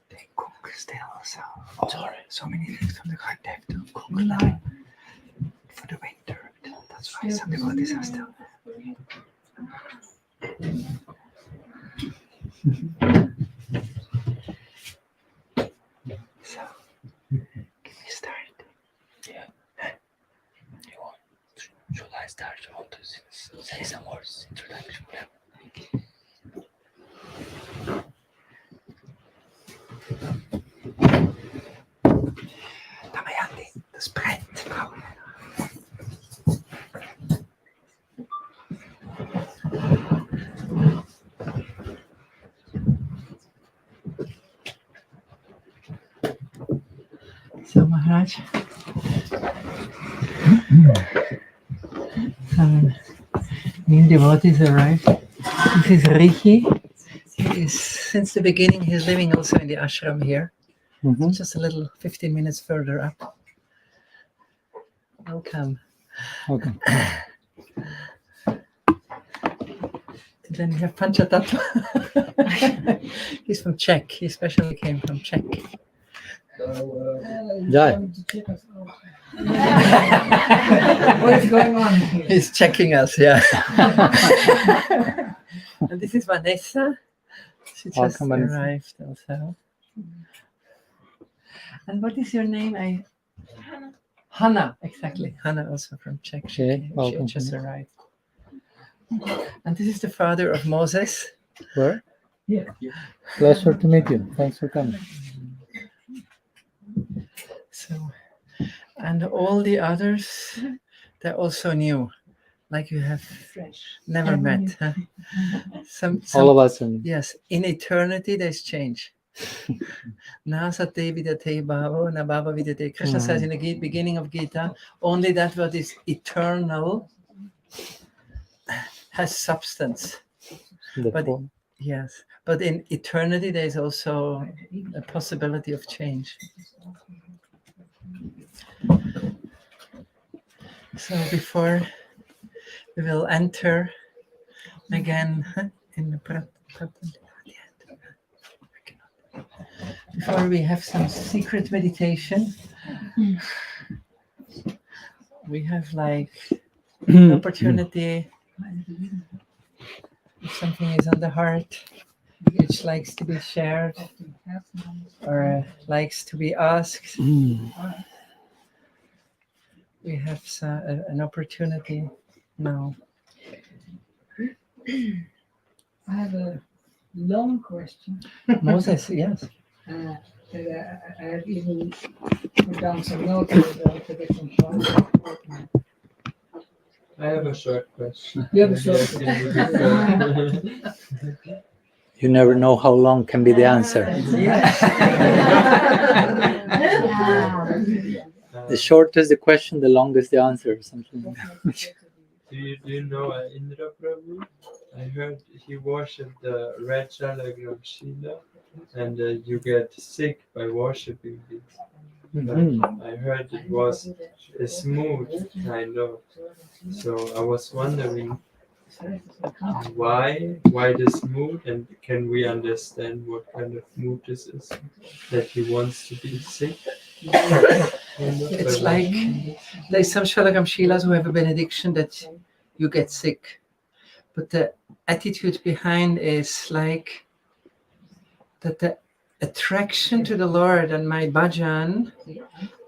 They cook still, so many things from the garden. They have to cook like for the winter. That's why some devotees are still. So, can we start? Yeah. You want? Should I start? You want to say some words, introduction? Damayanti, the spread. So Maharaj, some new devotees arrived. This is Rishi. Since the beginning, he's living also in the ashram here. Mm-hmm. Just a little 15 minutes further up. Welcome. Okay. Then we have Panchatattva. He's from Czech. He especially came from Czech. Jai. What is going on here? He's checking us, yeah. And this is Vanessa. She just Welcome, Vanessa. arrived also. And what is your name? Hannah. Hannah, exactly. Hannah, also from Czech. Okay, She welcome, just Hannah. arrived. And this is the father of Moses. Where? Yeah. Pleasure to meet you. Thanks for coming. So, and all the others, they're also new, like you have never met. Huh? Some, All of us. And yes, in eternity there's change. Na sate vidate bhavo, na bhava vidate. Krishna says in the beginning of Gita, only that what is eternal has substance. the But form. yes, but in eternity there is also a possibility of change. So before we will enter again in the before we have some secret meditation, we have like an opportunity. If something is on the heart which likes to be shared or likes to be asked, we have an opportunity now. I have a long question. Moses, yes. I have even put down some notes about the different ones. I have a short question. You have a short You never know how long can be the answer. The shorter the question, the longest the answer, or something. Do you know Indra Prabhu? I heard he worshipped the red Shalagram Shila, and you get sick by worshipping this. Mhm. I heard it was a smooth kind of. So I was wondering why the smooth, and can we understand what kind of mood this is? That he wants to be sick? It's like there's some Shalagam Shilas who have a benediction that you get sick. But the attitude behind is like that the attraction to the Lord and my bhajan,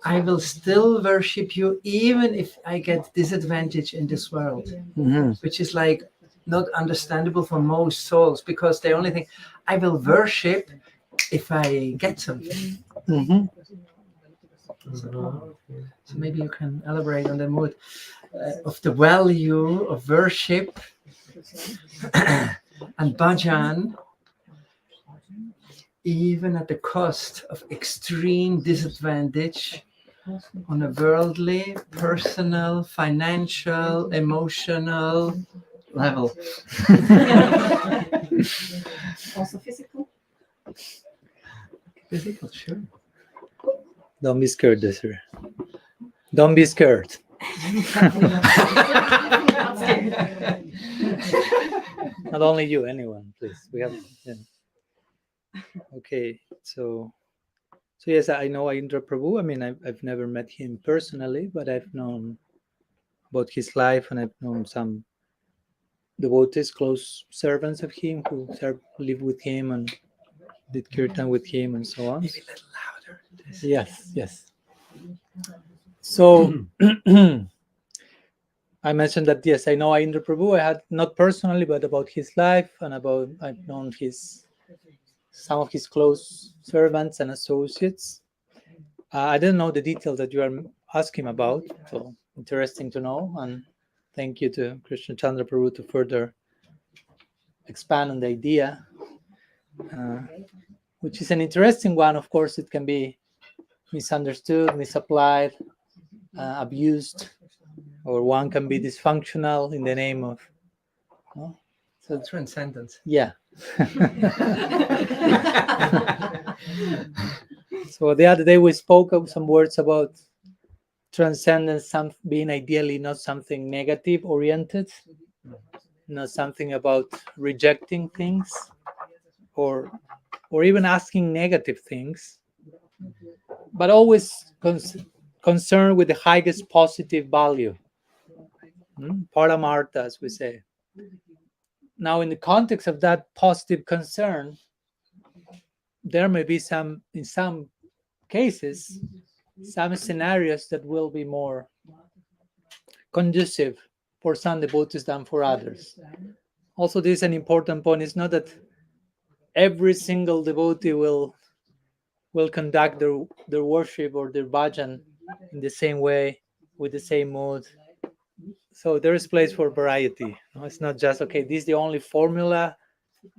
I will still worship you even if I get disadvantage in this world, Mhm. which is like not understandable for most souls, because they only think, I will worship if I get something. Mhm. So maybe you can elaborate on the mood of the value of worship and bhajan, even at the cost of extreme disadvantage on a worldly, personal, financial, emotional level. Also physical. Physical, sure. Don't be scared, sir. Don't be scared. Not only you, anyone, please. We have. Yeah. Okay, so yes, I know Indra Prabhu. I mean, I've never met him personally, but I've known about his life, and I've known some devotees, close servants of him, who lived with him and did kirtan with him, and so on. Maybe a little louder. Yes, yes. So I mentioned that, yes, I know Indra Prabhu. I had not personally, but about his life, and about I've known some of his close servants and associates. I didn't know the details that you are asking about, so interesting to know. And thank you to Krishna Chandra Prabhu to further expand on the idea, which is an interesting one. Of course, it can be misunderstood, misapplied, abused, or one can be dysfunctional in the name of. So transcendence. Yeah. So the other day we spoke of some words about transcendence, being ideally not something negative oriented, not something about rejecting things or even asking negative things, but always concerned with the highest positive value. Paramartha, as we say. Now, in the context of that positive concern, there may be in some cases, some scenarios that will be more conducive for some devotees than for others. Also, this is an important point. It's not that every single devotee will conduct their worship or their bhajan in the same way, with the same mood. So there is place for variety. It's not just, okay, this is the only formula,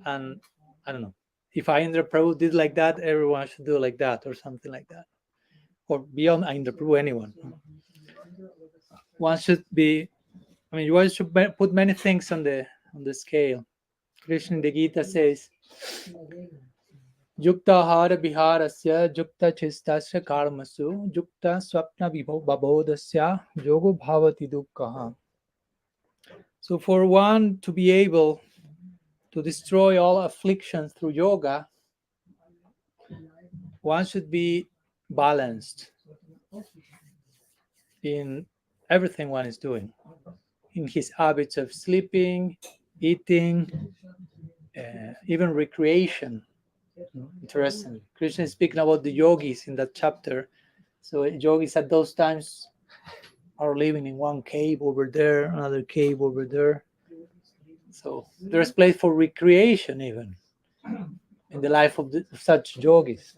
and I don't know, if Indra Prabhu did like that, everyone should do like that, or something like that. Or beyond Indra Prabhu, anyone. One should be, one should put many things on the scale. Krishna in the Gita says, Yukta hara viharasya yukta chistasya karmasu yukta swapna vibodasya yogo bhavati dukkha. So for one to be able to destroy all afflictions through yoga, one should be balanced in everything one is doing, in his habits of sleeping, eating, even recreation. Interesting. Krishna is speaking about the yogis in that chapter. So yogis at those times are living in one cave over there, another cave over there. So there's place for recreation even in the life of such yogis.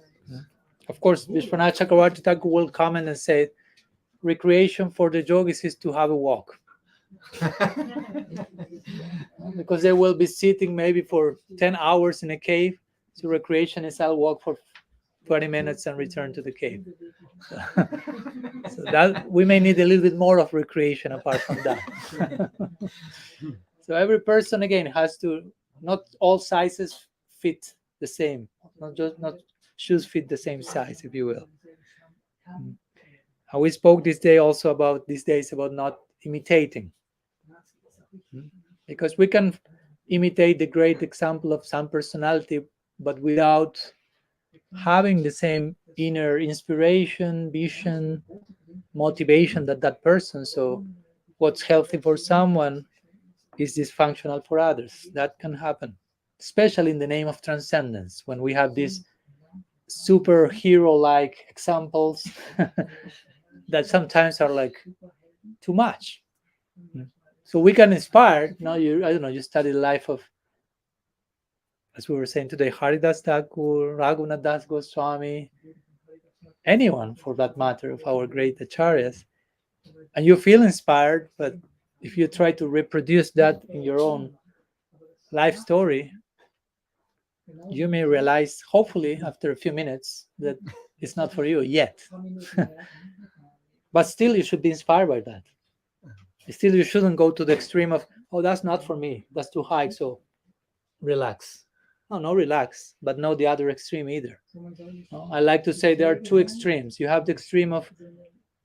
Of course, Vishwanath Chakravarti Thakur will comment and say, recreation for the yogis is to have a walk. Because they will be sitting maybe for 10 hours in a cave. So recreation is I'll walk for 20 minutes and return to the cave. So that we may need a little bit more of recreation apart from that. So every person, again, has to, not all sizes fit the same. Not shoes fit the same size, if you will. We spoke these days about not imitating. Because we can imitate the great example of some personality, but without having the same inner inspiration, vision, motivation that person. So what's healthy for someone is dysfunctional for others. That can happen, especially in the name of transcendence, when we have these superhero-like examples that sometimes are like too much. So we can inspire. Now I don't know. You study the life of, as we were saying today, Haridas Thakur, Raghunath Das Goswami, anyone for that matter of our great acharyas, and you feel inspired. But if you try to reproduce that in your own life story, you may realize, hopefully after a few minutes, that it's not for you yet. But still, you should be inspired by that. Still, you shouldn't go to the extreme of, oh, that's not for me, that's too high, so relax. No, relax, but no the other extreme either. No, I like to say there are two extremes. You have the extreme of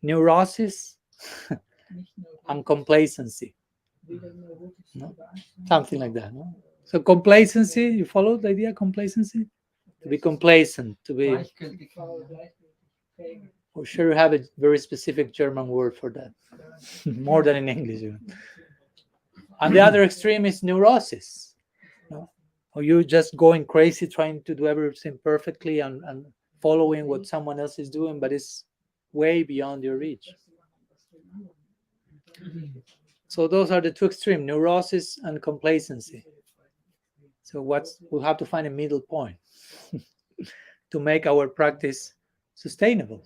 neurosis and complacency. No? Something like that. No? So complacency, you follow the idea, complacency? To be complacent, to be... Or sure you have a very specific German word for that, more than in English. And the other extreme is neurosis. No? Or you just going crazy trying to do everything perfectly and following what someone else is doing, but it's way beyond your reach. So those are the two extremes, neurosis and complacency. So we'll have to find a middle point to make our practice sustainable.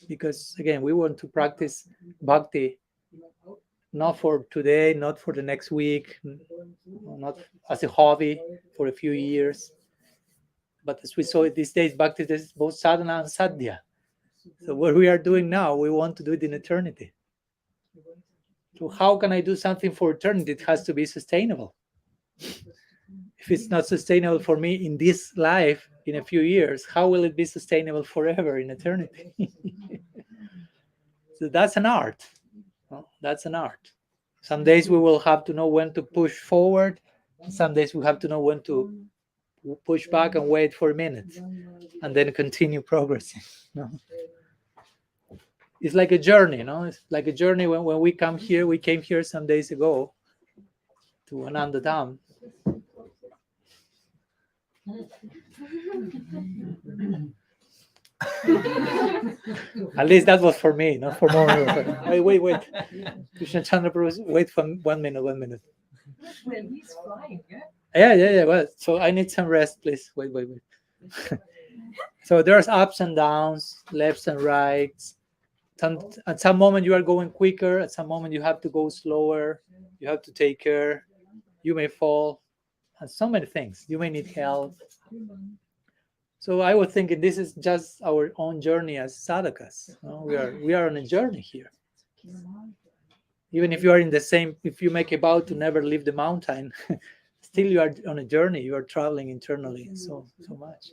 Because again, we want to practice bhakti not for today, not for the next week, not as a hobby for a few years. But as we saw it these days, bhakti is both sadhana and sadhya. So what we are doing now, we want to do it in eternity. So how can I do something for eternity? It has to be sustainable. If it's not sustainable for me in this life, in a few years, how will it be sustainable forever in eternity? So that's an art. That's an art. Some days we will have to know when to push forward. Some days we have to know when to push back and wait for a minute and then continue progressing. It's like a journey, It's like a journey. When we come here, we came here some days ago to Ananda Dham. At least that was for me, not for more. Wait. Krishna Chandra Prabhu, wait for 1 minute. Well, he's flying, Yeah. Well, so I need some rest, please. Wait. So there's ups and downs, lefts and rights. At some moment you are going quicker. At some moment you have to go slower. You have to take care. You may fall. And so many things. You may need help. So I was thinking this is just our own journey as sadhakas. We are on a journey here. Even if you are if you make a vow to never leave the mountain, still you are on a journey. You are traveling internally so much.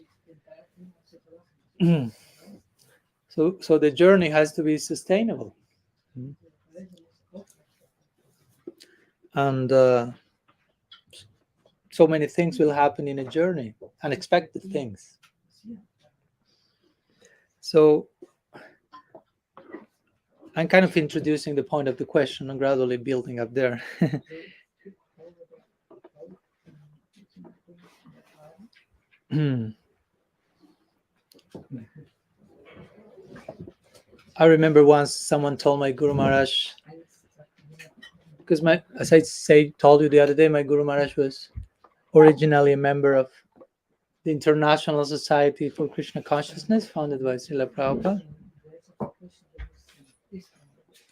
So the journey has to be sustainable. And so many things will happen in a journey, unexpected things. So I'm kind of introducing the point of the question and gradually building up there. I remember once someone told my Guru Maharaj, because as I told you the other day, my Guru Maharaj was originally a member of the International Society for Krishna Consciousness, founded by Srila Prabhupada.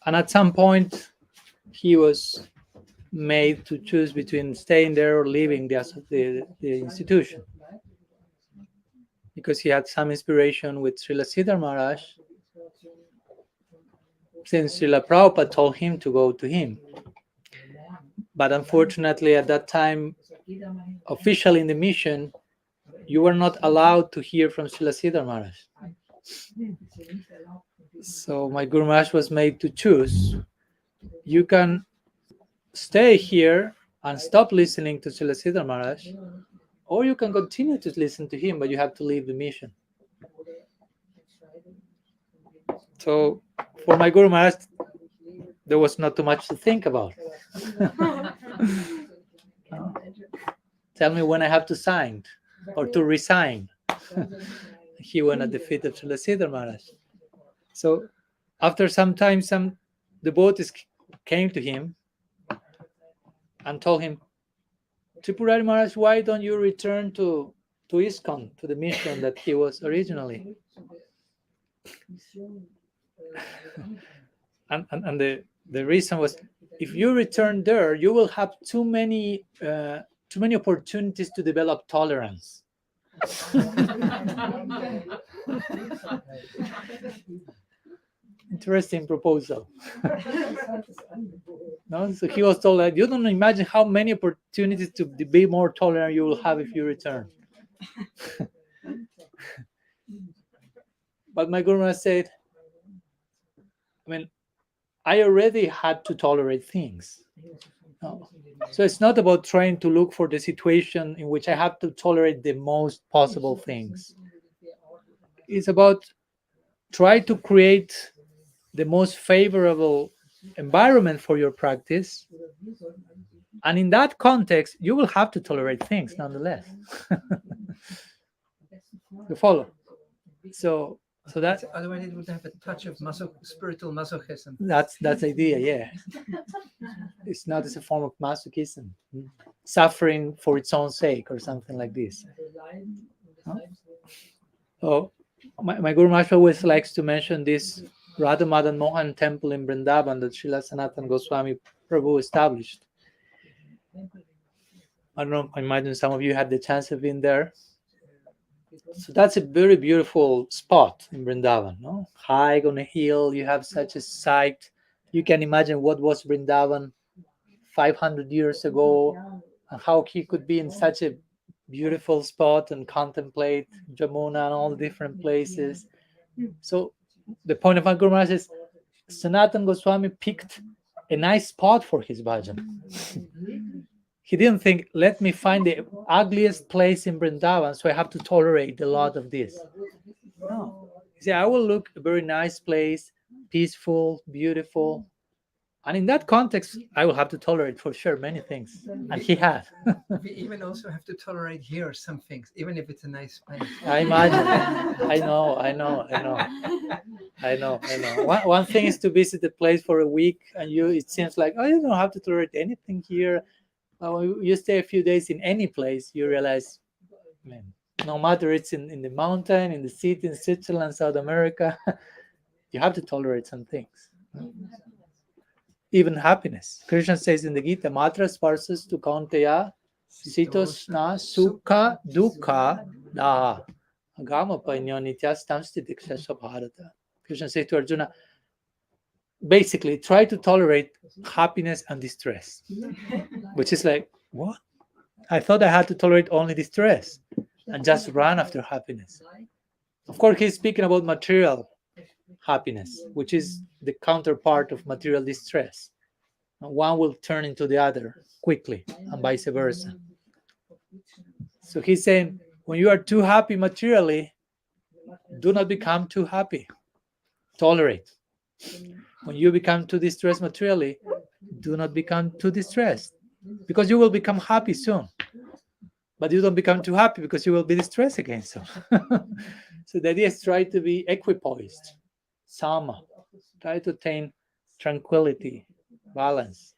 And at some point, he was made to choose between staying there or leaving the institution, because he had some inspiration with Srila Siddhar Maharaj, since Srila Prabhupada told him to go to him. But unfortunately, at that time, officially in the mission, you were not allowed to hear from Srila Siddhar Maharaj. So my Guru Maharaj was made to choose. You can stay here and stop listening to Srila Siddhar Maharaj, or you can continue to listen to him, but you have to leave the mission. So for my Guru Maharaj, there was not too much to think about. Tell me when I have to sign or to resign. He went at the feet of Srila Siddhar Maharaj. So after some time, some devotees came to him and told him, Tripurari Maharaj, why don't you return to ISKCON, to the mission that he was originally? And the reason was, if you return there, you will have too many opportunities to develop tolerance. Interesting proposal. No? So he was told that you don't imagine how many opportunities to be more tolerant you will have if you return. But my Guru Maharaj said, I already had to tolerate things. No. So it's not about trying to look for the situation in which I have to tolerate the most possible things. It's about try to create the most favorable environment for your practice. And in that context, you will have to tolerate things nonetheless. You follow? So that otherwise it would have a touch of spiritual masochism. that's the idea, yeah. It's not as a form of masochism, suffering for its own sake or something like this. Huh? Oh, my Guru Maharaj always likes to mention this Radha Madan Mohan temple in Vrindavan that Srila Sanatana Goswami Prabhu established. I don't know, I imagine some of you had the chance of being there. So that's a very beautiful spot in Vrindavan, no? High on a hill, you have such a sight. You can imagine what was Vrindavan 500 years ago, and how he could be in such a beautiful spot and contemplate Jamuna and all the different places. So the point of my Guru Maharaj is Sanatana Goswami picked a nice spot for his bhajan. He didn't think, let me find the ugliest place in Vrindavan, so I have to tolerate a lot of this. No. He said, I will look a very nice place, peaceful, beautiful. And in that context, I will have to tolerate for sure many things. And he had. We even also have to tolerate here some things, even if it's a nice place. I imagine. I know. One thing is to visit a place for a week, and it seems like, oh, you don't have to tolerate anything here. You stay a few days in any place, you realize, man, no matter it's in the mountain, in the city, in Switzerland, South America, you have to tolerate some things. Even happiness. Krishna says in the Gita, Matra sparsas tu kaunteya sitosna sukha dukkha daha agama panyo nityastam stitiksha sabharata. Krishna says to Arjuna, basically, try to tolerate happiness and distress, which is like, what? I thought I had to tolerate only distress and just run after happiness. Of course, he's speaking about material happiness, which is the counterpart of material distress. And one will turn into the other quickly, and vice versa. So he's saying, when you are too happy materially, do not become too happy. Tolerate. When you become too distressed materially, do not become too distressed, because you will become happy soon. But you don't become too happy because you will be distressed again soon. So the idea is try to be equipoised, sama, try to attain tranquility, balance,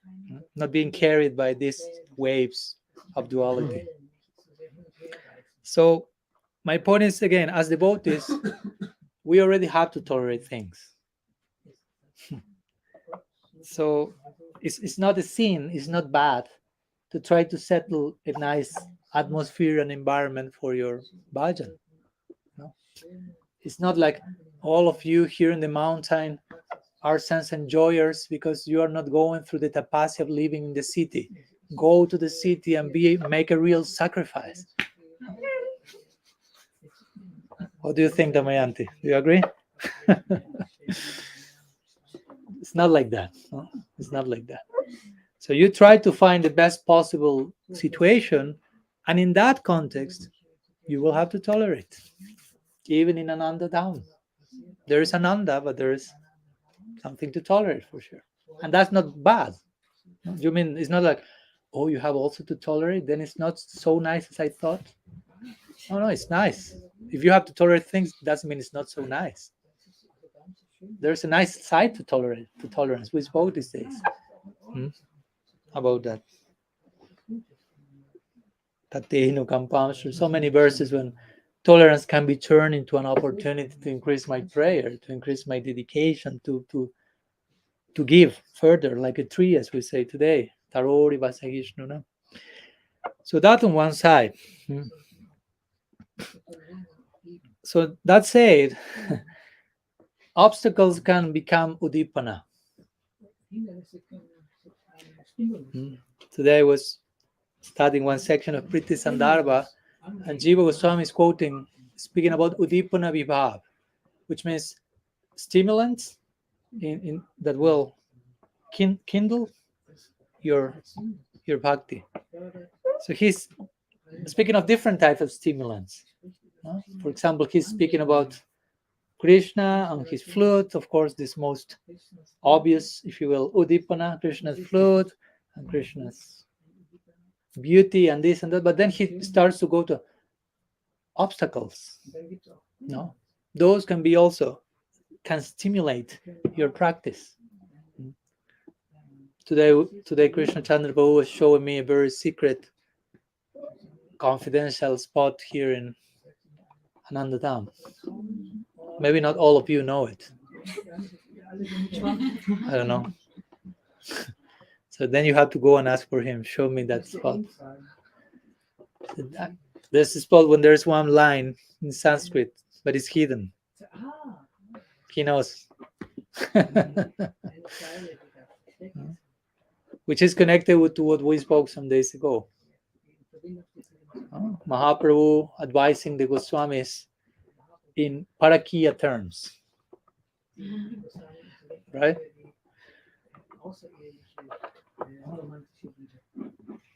not being carried by these waves of duality. So my point is, again, as devotees, we already have to tolerate things. So it's not a sin, it's not bad to try to settle a nice atmosphere and environment for your bhajan. No? It's not like all of you here in the mountain are sense enjoyers because you are not going through the tapasya of living in the city. Go to the city and make a real sacrifice. What do you think, Damayanti? Do you agree? It's not like that. No? It's not like that. So you try to find the best possible situation, and in that context, you will have to tolerate. Even in Ananda down, there is Ananda, but there is something to tolerate for sure, and that's not bad. You mean it's not like, oh, you have also to tolerate? Then it's not so nice as I thought. No, it's nice. If you have to tolerate things, it doesn't mean it's not so nice. There's a nice side to tolerance. We spoke these days about that. Tateino Kampam, so many verses when tolerance can be turned into an opportunity to increase my prayer, to increase my dedication, to give further, like a tree, as we say today. Tarori Vasagishnu. No? So that on one side. So that said, obstacles can become udipana. Today I was studying one section of Priti Sandarbha, and Jiva Goswami is quoting, speaking about udipana vibhav, which means stimulants in that will kindle your bhakti. So he's speaking of different types of stimulants. For example, he's speaking about Krishna and his flute, of course, this most obvious, if you will, udipana, Krishna's flute and Krishna's beauty and this and that. But then he starts to go to obstacles. No, those can be also can stimulate your practice. Today Krishna Chandra Prabhu was showing me a very secret, confidential spot here in Anandadam. Maybe not all of you know it. I don't know. So then you have to go and ask for him. Show me that spot. There's a spot when there's one line in Sanskrit, but it's hidden. He knows. Which is connected to what we spoke some days ago. Mahaprabhu advising the Goswamis in Parakiya terms. Right?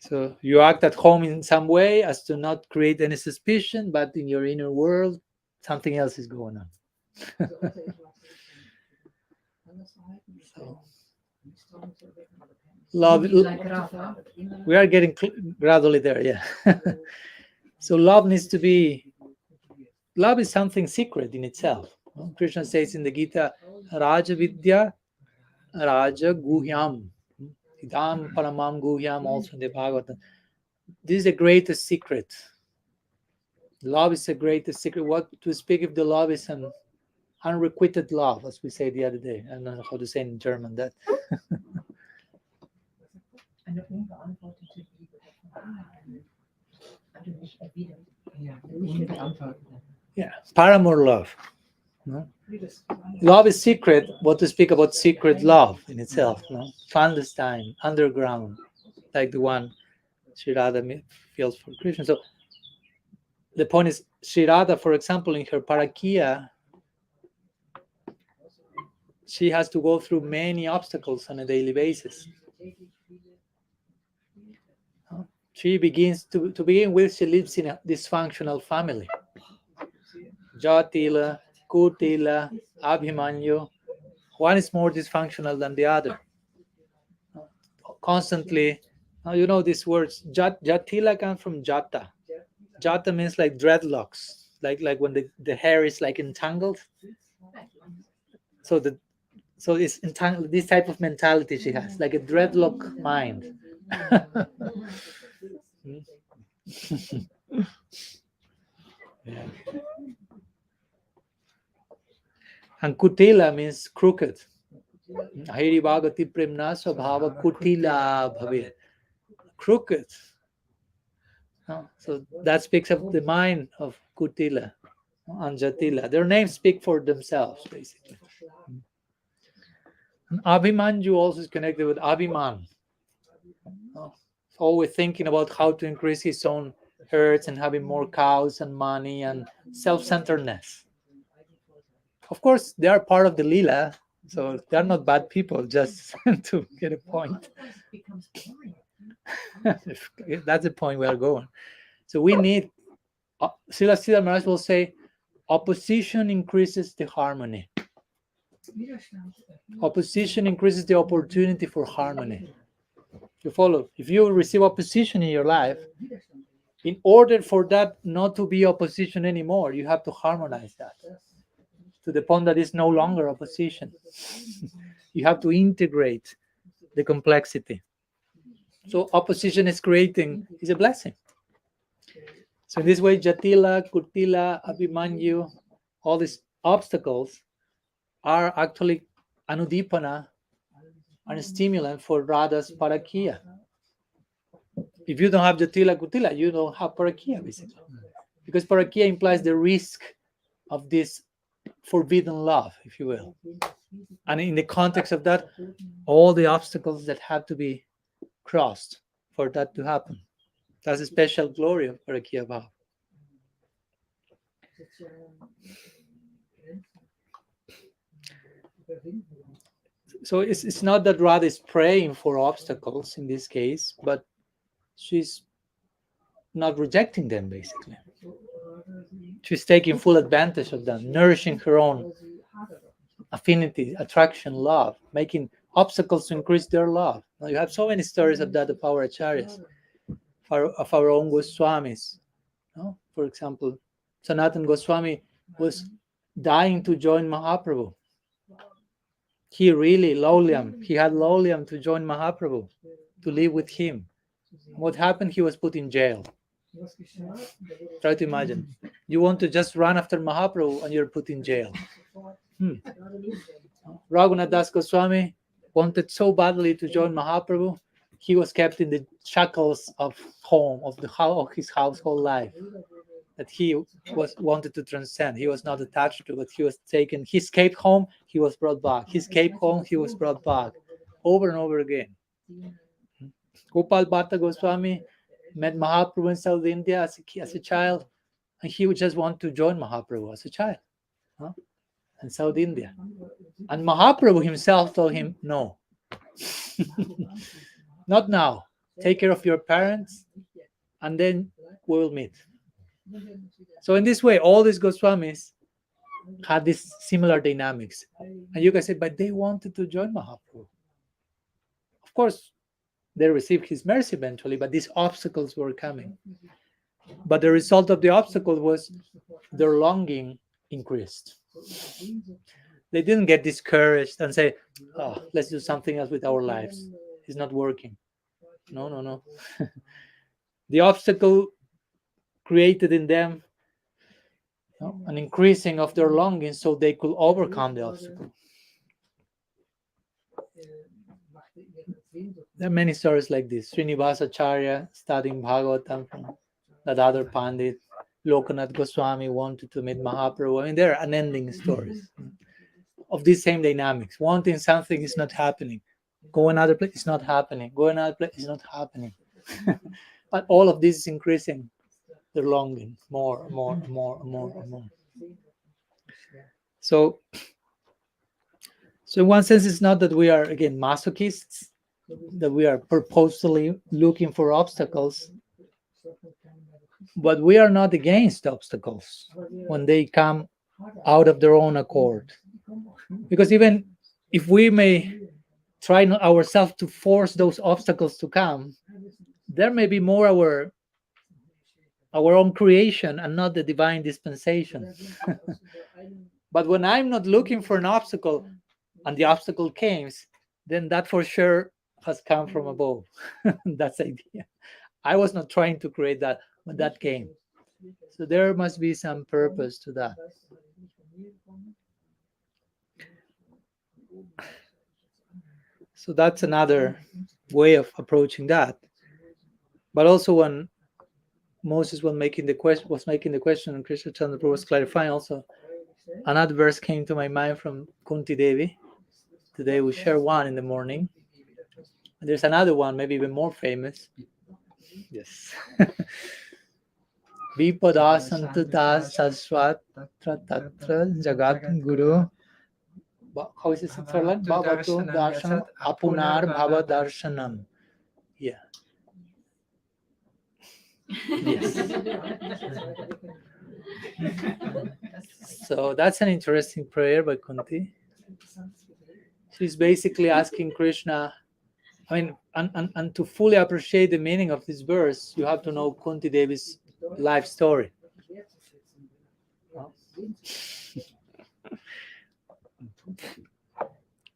So you act at home in some way as to not create any suspicion, but in your inner world, something else is going on. So, love, we are getting gradually there, yeah. So love needs to be, love is something secret in itself. Krishna says in the Gita, Raja Vidya, Raja Guhyam, Idam Paramam Guhyam, also in the Bhagavatam. This is the greatest secret. Love is the greatest secret. What to speak if the love is an unrequited love, as we said the other day. I don't know how to say in German that. Yeah, paramour love. No? Love is secret. What to speak about secret love in itself? No? Clandestine, underground, like the one Sri Radha feels for Krishna. So the point is, Sri Radha, for example, in her Parakiya, she has to go through many obstacles on a daily basis. She begins to begin with, she lives in a dysfunctional family. Jatila, Kutila, Abhimanyu. One is more dysfunctional than the other. Constantly, you know these words. Jatila comes from Jata. Jata means like dreadlocks, like when the hair is like entangled. So it's entangled. This type of mentality she has, like a dreadlock mind. Yeah. And Kutila means crooked. Ahiri Bhagati Premna Swabhava Kutila Bhave. Crooked. So that speaks of the mind of Kutila and Jatila. Their names speak for themselves, basically. And Abhimanyu also is connected with Abhiman. Always thinking about how to increase his own herds and having more cows and money and self-centeredness. Of course, they are part of the lila, so they are not bad people, just to get a point. That's the point we are going. So we need, Srila Siddhar Maharaj will say, opposition increases the harmony. Opposition increases the opportunity for harmony. You follow? If you receive opposition in your life, in order for that not to be opposition anymore, you have to harmonize that to the point that it's no longer opposition. You have to integrate the complexity. So opposition is a blessing. So in this way, Jatila, Kutila, Abhimanyu, all these obstacles are actually anudipana and a stimulant for Radha's parakya. If you don't have Jatila, Kutila, you don't have parakya, basically. Because parakya implies the risk of this forbidden love, if you will. And in the context of that, all the obstacles that have to be crossed for that to happen. That's a special glory of parakya bhava. So it's not that Radha is praying for obstacles in this case, but she's not rejecting them, basically. She's taking full advantage of them, nourishing her own affinity, attraction, love, making obstacles to increase their love. Now, you have so many stories of that of our acharyas, of our own Goswamis. No? For example, Sanatan Goswami was dying to join Mahaprabhu. He really, he had Laulyam to join Mahaprabhu, to live with him. What happened? He was put in jail. Try to imagine. You want to just run after Mahaprabhu and you're put in jail. Raghunath Das Goswami wanted so badly to join Mahaprabhu, he was kept in the shackles of home, of his household life, that he wanted to transcend. He was not attached to it. He was taken. He escaped home, he was brought back. He escaped home, he was brought back, over and over again. Gopal Bhatta Goswami met Mahaprabhu in South India as a child, and he would just want to join Mahaprabhu as a child in South India. And Mahaprabhu himself told him, no, not now. Take care of your parents, and then we will meet. So in this way, all these Goswamis had this similar dynamics. And you can say, but they wanted to join Mahaprabhu. Of course, they received his mercy eventually, but these obstacles were coming. But the result of the obstacle was their longing increased. They didn't get discouraged and say, oh, let's do something else with our lives. It's not working. No. The obstacle created in them an increasing of their longing so they could overcome the obstacle. There are many stories like this. Srinivasacharya studying Bhagavatam from that other Pandit. Lokanath Goswami wanted to meet Mahaprabhu. I mean, there are unending stories of these same dynamics. Wanting something is not happening. Go another place, it's not happening. Go another place, it's not happening. But all of this is increasing their longing more. So in one sense, it's not that we are, again, masochists, that we are purposefully looking for obstacles, but we are not against obstacles when they come out of their own accord. Because even if we may try ourselves to force those obstacles to come, there may be more our own creation and not the divine dispensation. But when I'm not looking for an obstacle and the obstacle comes, then that for sure has come from above. That's the idea. I was not trying to create that, but that came. So there must be some purpose to that. So that's another way of approaching that. But also when Moses was making the question, and Krishna Chandra Prabhu was clarifying also, another verse came to my mind from Kunti Devi. Today we share one in the morning. And there's another one, maybe even more famous. Yes. Vipadasantata Saswat Tatra Jagat Guru. How is it in Thailand? Bhavatu Darshan Apunar Bhava Darshanam. Yeah. Yes. So that's an interesting prayer by Kunti. She's basically asking Krishna, I mean, and to fully appreciate the meaning of this verse, you have to know Kunti Devi's life story.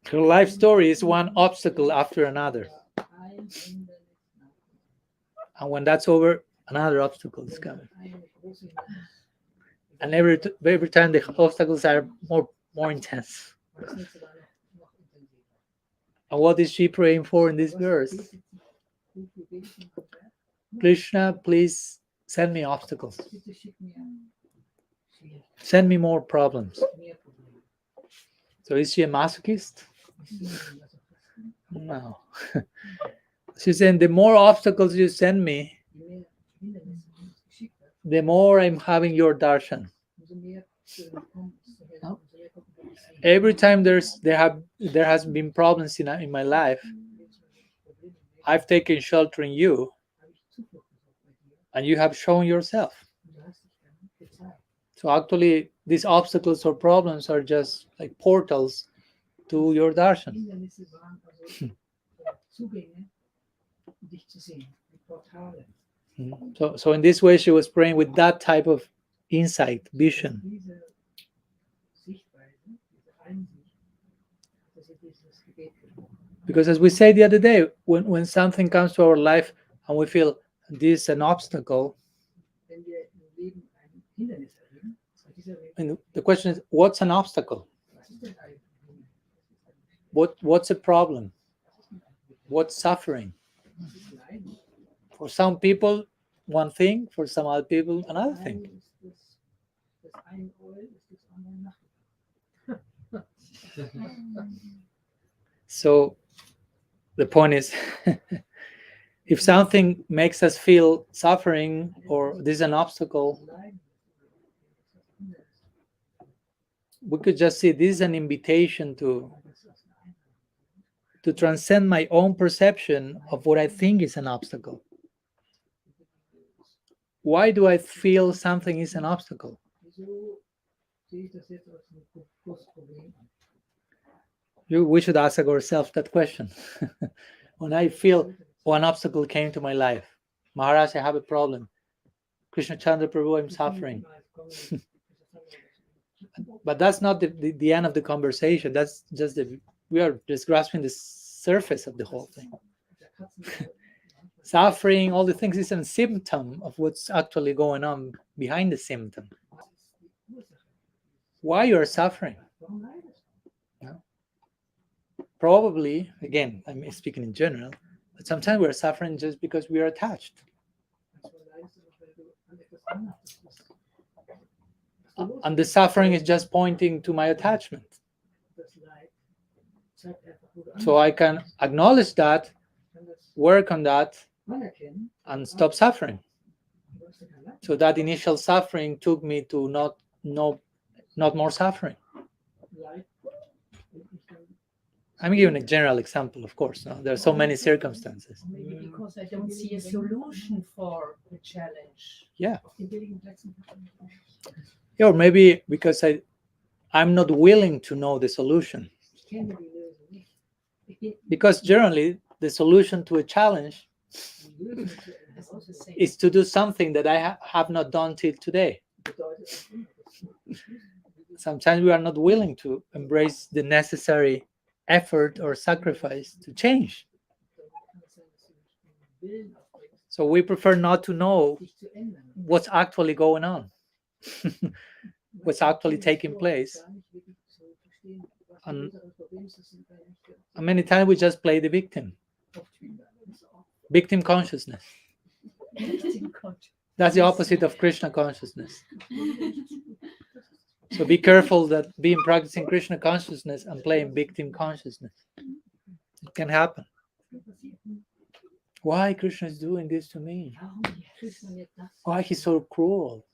Her life story is one obstacle after another. And when that's over, another obstacle is coming. And every time the obstacles are more intense. And what is she praying for in this verse? Krishna, please send me obstacles. Send me more problems. So is she a masochist? No. She's saying the more obstacles you send me, the more I'm having your darshan. No? Every time there has been problems in my life, I've taken shelter in you, and you have shown yourself. So actually, these obstacles or problems are just like portals to your darshan. So in this way, she was praying with that type of insight, vision. Because as we said the other day, when something comes to our life and we feel this is an obstacle, and the question is, what's an obstacle? What's a problem? What's suffering? For some people, one thing. For some other people, another thing. So the point is, if something makes us feel suffering or this is an obstacle, we could just see this is an invitation to transcend my own perception of what I think is an obstacle. Why do I feel something is an obstacle? We should ask ourselves that question. When I feel one obstacle came to my life, Maharaj, I have a problem. Krishna Chandra Prabhu, I'm suffering. But that's not the end of the conversation. That's just we are just grasping the surface of the whole thing. Suffering, all the things is a symptom of what's actually going on behind the symptom. Why you are suffering? No? Probably, again, I'm speaking in general, but sometimes we're suffering just because we are attached. And the suffering is just pointing to my attachment. So I can acknowledge that, work on that, and stop suffering. So that initial suffering took me to not more suffering. I'm giving a general example, of course. No? There are so many circumstances. Maybe because I don't see a solution for the challenge. Yeah. Or maybe because I'm not willing to know the solution. Because generally, the solution to a challenge is to do something that I have not done till today. Sometimes we are not willing to embrace the necessary effort or sacrifice to change. So we prefer not to know what's actually going on, what's actually taking place. And many times we just play the victim. Victim consciousness. That's the opposite of Krishna consciousness. So be careful that being practicing Krishna consciousness and playing victim consciousness. It can happen. Why Krishna is doing this to me? Why he's so cruel?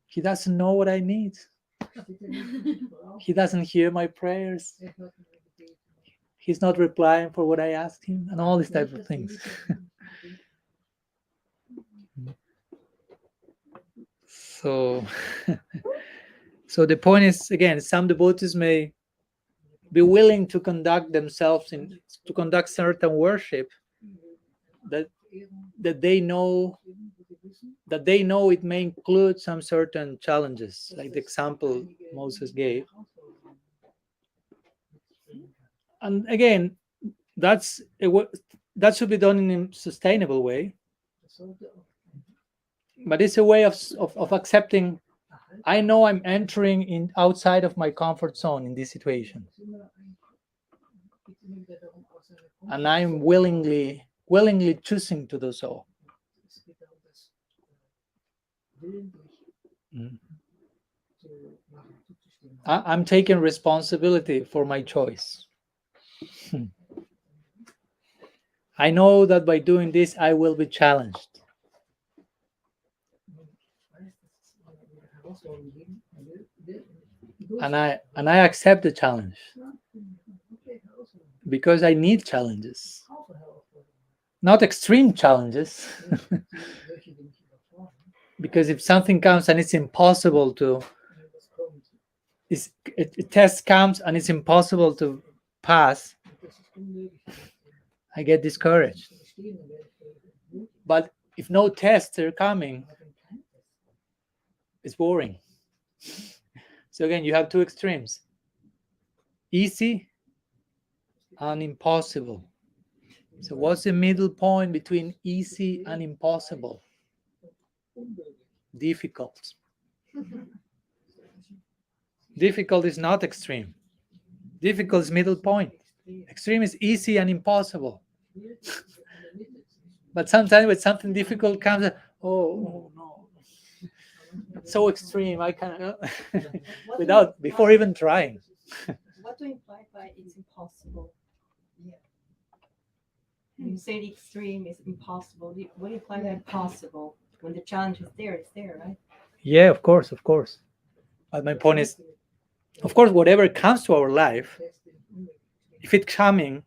He doesn't know what I need. He doesn't hear my prayers. He's not replying for what I asked him, and all these type of things. So the point is, again, some devotees may be willing to conduct certain worship that they know it may include some certain challenges, like the example Moses gave. And again, that should be done in a sustainable way. But it's a way of accepting. I know I'm entering in outside of my comfort zone in this situation, and I'm willingly choosing to do so. Mm. I'm taking responsibility for my choice. I know that by doing this, I will be challenged. And I accept the challenge because I need challenges, not extreme challenges. Because if something comes and it's impossible to, a test comes and it's impossible to pass, I get discouraged. But if no tests are coming, it's boring. So again, you have two extremes: easy and impossible. So what's the middle point between easy and impossible? Difficult. Difficult is not extreme. Difficult is middle point. Extreme is easy and impossible. But sometimes when something difficult comes, oh no, it's so extreme. I can't before even trying. What do you imply by it's impossible? When you say the extreme is impossible, what do you imply by impossible? When the challenge is there, it's there, right? Yeah, of course. But my point is, of course, whatever comes to our life, if it's coming,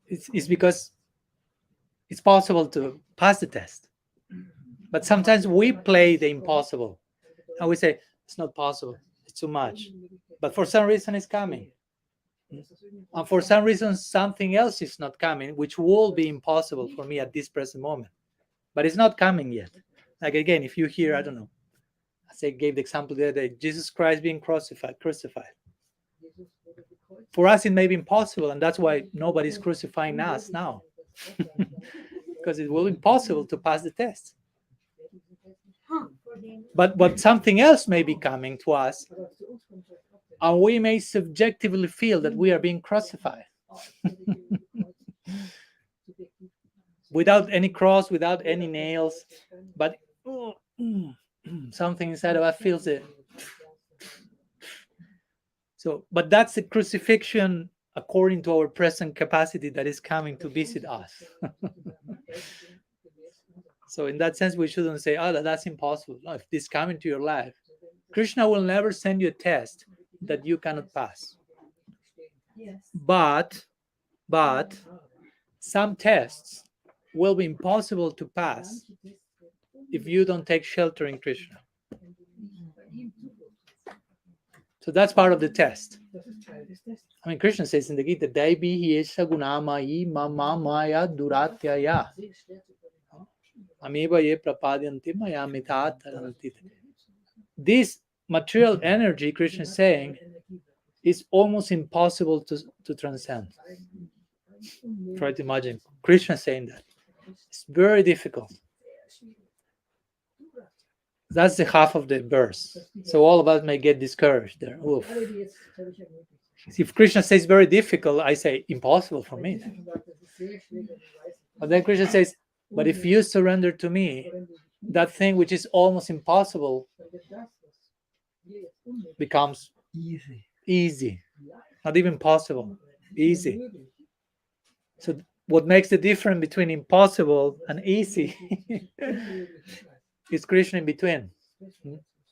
it's because it's possible to pass the test. But sometimes we play the impossible, and we say it's not possible, it's too much. But for some reason, it's coming. And for some reason, something else is not coming, which will be impossible for me at this present moment. But it's not coming yet. Like again, if you hear, I don't know, I gave the example the other day, Jesus Christ being crucified. For us, it may be impossible, and that's why nobody's crucifying us now. Because it will be impossible to pass the test. But something else may be coming to us, and we may subjectively feel that we are being crucified. Without any cross, without any nails, but something inside of us feels it. So, but that's the crucifixion according to our present capacity that is coming to visit us. So in that sense, we shouldn't say, oh, that's impossible. No, if this is coming to your life, Krishna will never send you a test that you cannot pass. Yes. But some tests will be impossible to pass if you don't take shelter in Krishna. So that's part of the test. I mean, Krishna says in the Gita, Daibi Yesha Gunamai Mama Maya Duratyaya. Amiba ye prapadyanti maya mithat taranti. This material energy, Krishna is saying, is almost impossible to transcend. Try to imagine Krishna saying that. It's very difficult. That's the half of the verse. So all of us may get discouraged there. Oof. If Krishna says very difficult, I say impossible for me. But then Krishna says, but if you surrender to me, that thing which is almost impossible becomes easy. Not even possible, easy. So what makes the difference between impossible and easy is Krishna in between.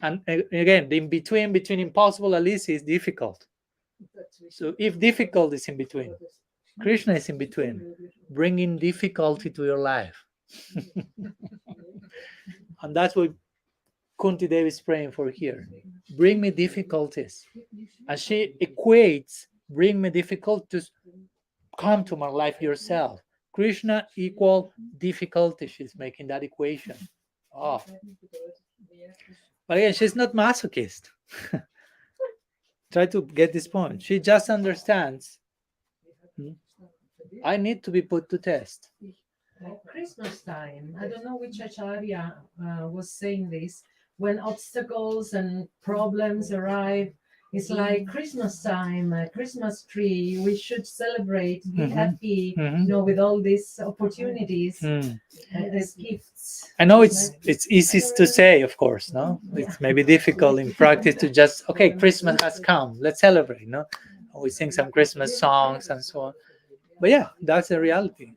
And again, the in between impossible and easy is difficult. So if difficult is in between, Krishna is in between, bringing difficulty to your life. And that's what Kunti Devi is praying for here. Bring me difficulties. And she equates, bring me difficulties, come to my life yourself. Krishna equal difficulty. She's making that equation. Oh. But again, she's not masochist. Try to get this point. She just understands, I need to be put to test. Christmas time. I don't know which acharya was saying this. When obstacles and problems arrive, it's like Christmas time, a Christmas tree. We should celebrate, be Mhm. happy, Mhm. with all these opportunities Mm. as gifts. I know it's easy to say, of course, no? It's maybe difficult in practice to just, okay, Christmas has come, let's celebrate, no? We sing some Christmas songs and so on. But yeah, that's the reality.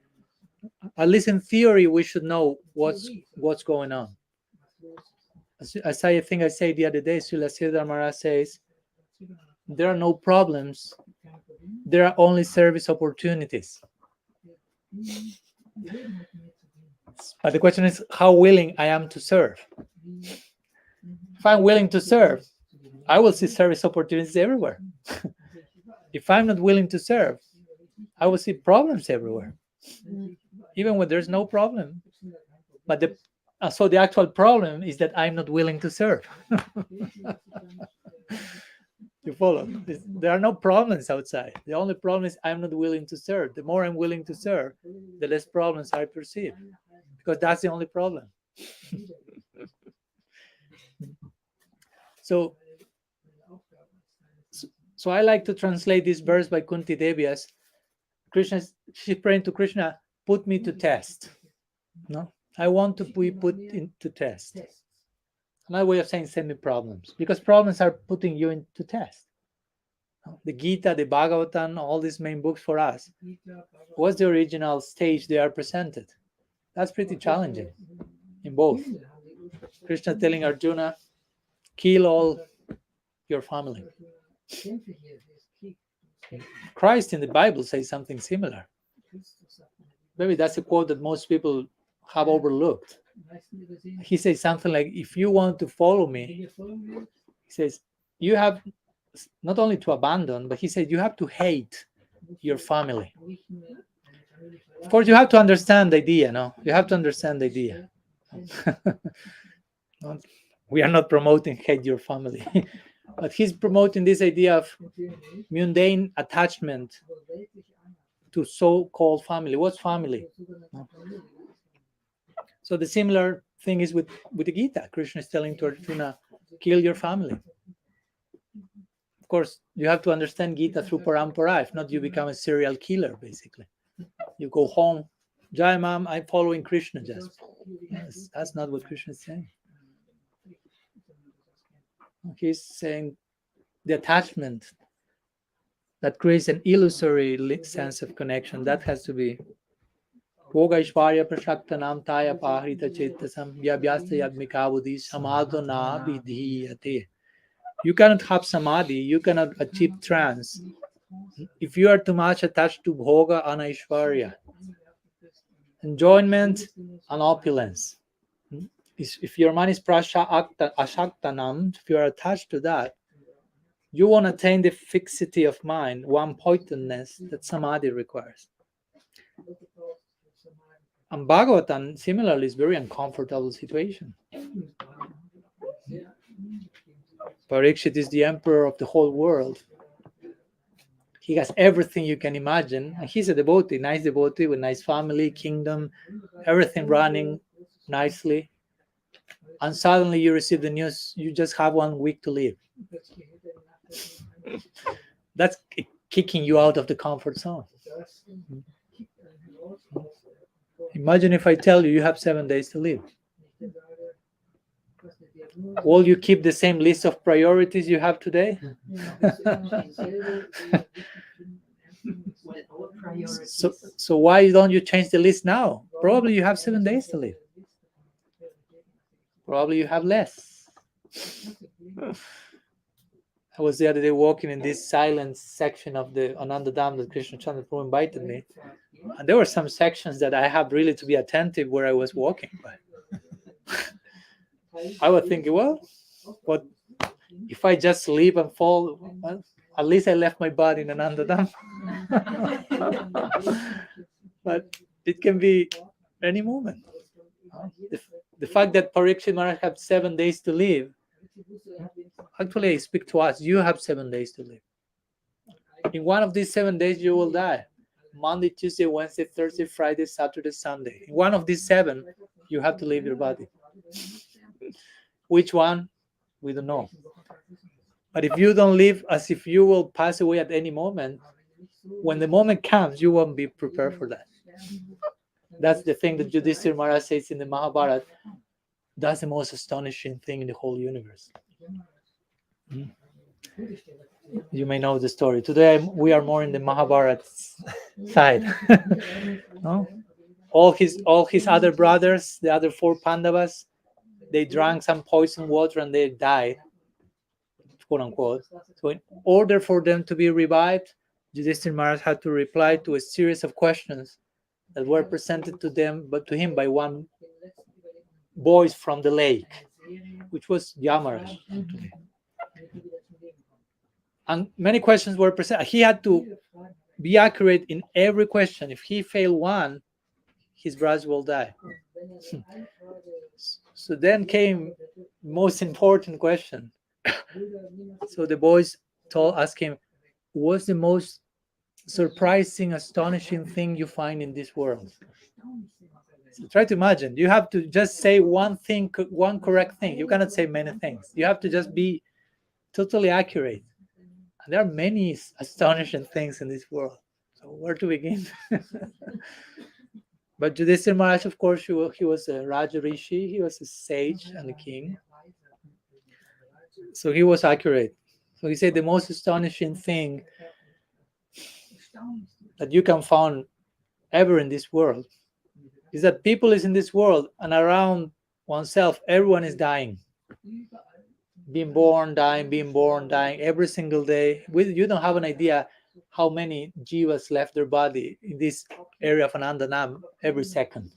At least in theory, we should know what's going on. As I think I said the other day, Srila Siddhar Maharaj says, there are no problems, there are only service opportunities. But the question is how willing I am to serve. If I'm willing to serve, I will see service opportunities everywhere. If I'm not willing to serve, I will see problems everywhere, even when there's no problem. But so the actual problem is that I'm not willing to serve. You follow? There are no problems outside. The only problem is I'm not willing to serve. The more I'm willing to serve, the less problems I perceive, because that's the only problem. So I like to translate this verse by Kunti Devi as she's praying to Krishna, put me to test. No, I want to be put into test. Another way of saying send me problems, because problems are putting you into test. The Gita, the Bhagavatam, all these main books for us, what's the original stage they are presented? That's pretty challenging in both. Krishna telling Arjuna, kill all your family. Christ in the Bible says something similar. Maybe that's a quote that most people have overlooked. He says something like, if you want to follow me, he says, you have not only to abandon, but he said you have to hate your family. Of course, you have to understand the idea, no? You have to understand the idea. We are not promoting hate your family, but he's promoting this idea of mundane attachment to so-called family. What's family? So the similar thing is with the Gita. Krishna is telling to Arjuna, kill your family. Of course, you have to understand Gita through parampara. If not, you become a serial killer, basically. You go home, Jai Mam, I'm following Krishna just. Yes, that's not what Krishna is saying. He's saying the attachment that creates an illusory sense of connection, that has to be Bhoga Ishvarya Prashaktanam Taya Pahrita Chetasam Vyabhyasta Yagmikavudi Samadhana Vidhiyate. You cannot have samadhi, you cannot achieve trance if you are too much attached to bhoga and Ishvarya, enjoyment and opulence. If your mind is ashaktanam, if you are attached to that, you won't attain the fixity of mind, one pointedness that samadhi requires. And Bhagavatam, similarly, is very uncomfortable situation. Parikshit is the emperor of the whole world. He has everything you can imagine. And he's a devotee, nice devotee with nice family, kingdom, everything running nicely. And suddenly you receive the news, you just have 1 week to live. That's kicking you out of the comfort zone. Imagine if I tell you have 7 days to live. Will you keep the same list of priorities you have today? So why don't you change the list now? Probably you have 7 days to live. Probably you have less. I was the other day walking in this silence section of the Ananda Dham that Krishna Chandra Prabhu invited me. And there were some sections that I have really to be attentive where I was walking by. I was thinking, well, what if I just sleep and fall? Well, at least I left my body in Ananda Dham. But it can be any moment. The fact that Parikshit Maharaj had 7 days to live, actually I speak to us, you have 7 days to live. In one of these 7 days you will die. Monday, Tuesday, Wednesday, Thursday, Friday, Saturday, Sunday. In one of these 7, you have to leave your body. Which one? We don't know. But if you don't live as if you will pass away at any moment, when the moment comes, you won't be prepared for that. That's the thing that Yudhishthira Maharaj says in the Mahabharata. That's the most astonishing thing in the whole universe. You may know the story. Today we are more in the Mahabharata side. No? All his other brothers, the other 4 Pandavas, they drank some poison water and they died, quote unquote. So in order for them to be revived, Yudhishthira Maharaj had to reply to a series of questions that were presented to him by one voice from the lake, which was Yamaraj. And many questions were presented. He had to be accurate in every question. If he failed one, his brothers will die. So then came most important question. So the boys asked him, what's the most surprising, astonishing thing you find in this world? So try to imagine. You have to just say one thing, one correct thing. You cannot say many things. You have to just be totally accurate. And there are many astonishing things in this world. So where to begin? But Yudhishthira Maharaj, of course, he was a Raja Rishi. He was a sage and a king. So he was accurate. So he said the most astonishing thing that you can find ever in this world is that people is in this world, and around oneself, everyone is dying. Being born, dying every single day. You don't have an idea how many jivas left their body in this area of Anandanam every second.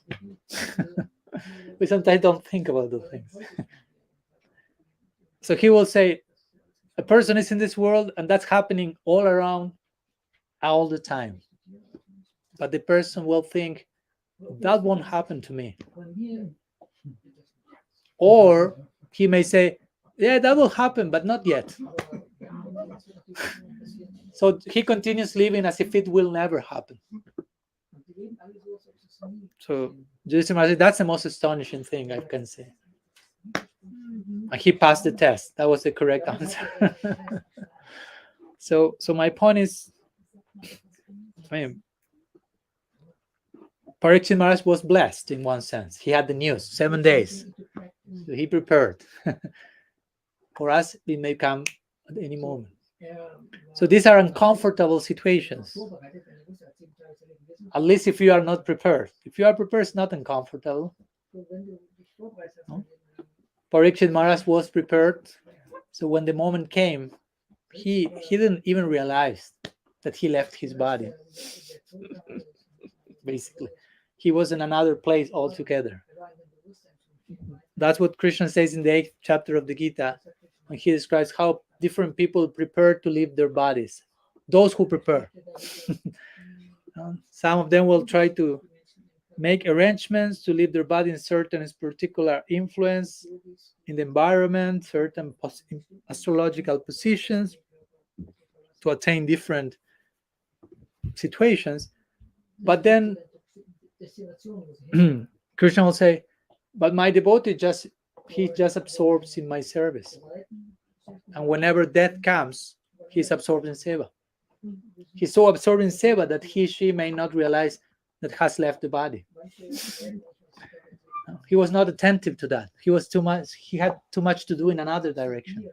We sometimes don't think about those things. So he will say, a person is in this world and that's happening all around all the time. But the person will think, that won't happen to me. Or he may say, yeah, that will happen, but not yet. So he continues living as if it will never happen. So that's the most astonishing thing I can say. And he passed the test. That was the correct answer. So my point is, Parikshit Maharaj was blessed in one sense. He had the news, 7 days. So he prepared. For us, it may come at any moment. So these are uncomfortable situations. At least if you are not prepared. If you are prepared, it's not uncomfortable. No? Parikshit Maharaj was prepared. So when the moment came, he didn't even realize that he left his body. Basically, he was in another place altogether. That's what Krishna says in the 8th chapter of the Gita, when he describes how different people prepare to leave their bodies. Those who prepare. Some of them will try to make arrangements to leave their body in certain particular influence in the environment, certain astrological positions to attain different situations. But then Krishna will say, but my devotee he just absorbs in my service. And whenever death comes, he's absorbed in seva. He's so absorbed in seva that she may not realize that has left the body. He was not attentive to that. He had too much to do in another direction.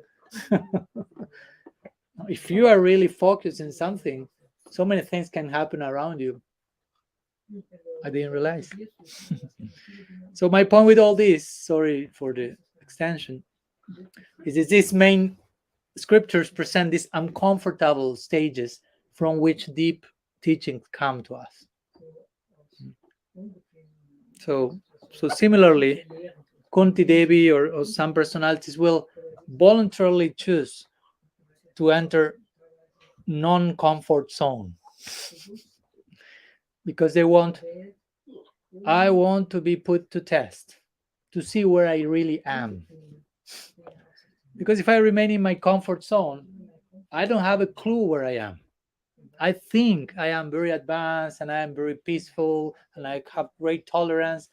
If you are really focused in something, so many things can happen around you. I didn't realize. So my point with all this, sorry for the extension, is that these main scriptures present these uncomfortable stages from which deep teachings come to us. So similarly, Kunti Devi or some personalities will voluntarily choose to enter non-comfort zone because I want to be put to test to see where I really am. Because if I remain in my comfort zone, I don't have a clue where I am. I think I am very advanced and I am very peaceful and I have great tolerance,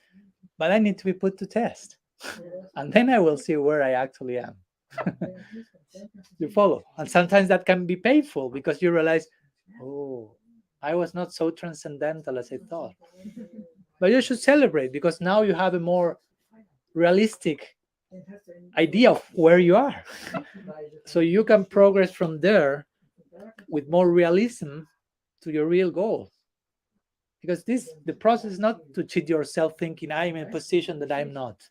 but I need to be put to test. And then I will see where I actually am. You follow? And sometimes that can be painful because you realize, oh, I was not so transcendental as I thought. But you should celebrate because now you have a more realistic idea of where you are. So you can progress from there with more realism to your real goal. Because the process is not to cheat yourself thinking I'm in a position that I'm not.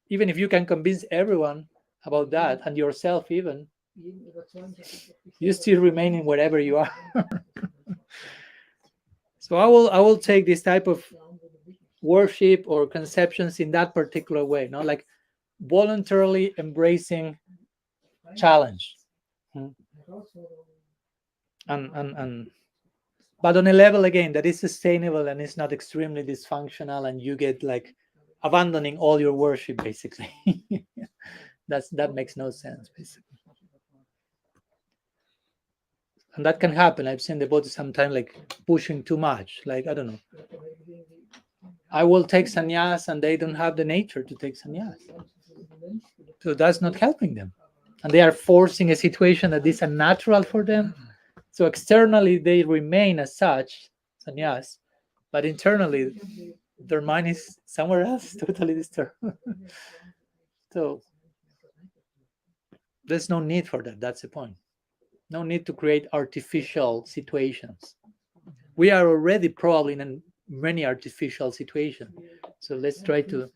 Even if you can convince everyone about that and yourself even, you still remain in wherever you are. So I will take this type of worship or conceptions in that particular way, not like voluntarily embracing challenge. And but on a level again that is sustainable and it's not extremely dysfunctional and you get like abandoning all your worship basically. That makes no sense basically. And that can happen. I've seen devotees sometimes like pushing too much, like I don't know, I will take sannyas and they don't have the nature to take sannyas, so that's not helping them, and they are forcing a situation that is unnatural for them. So externally they remain as such sannyas, but internally their mind is somewhere else, totally disturbed. So there's no need for that. That's the point. No need to create artificial situations. We are already probably in many artificial situations. So let's try to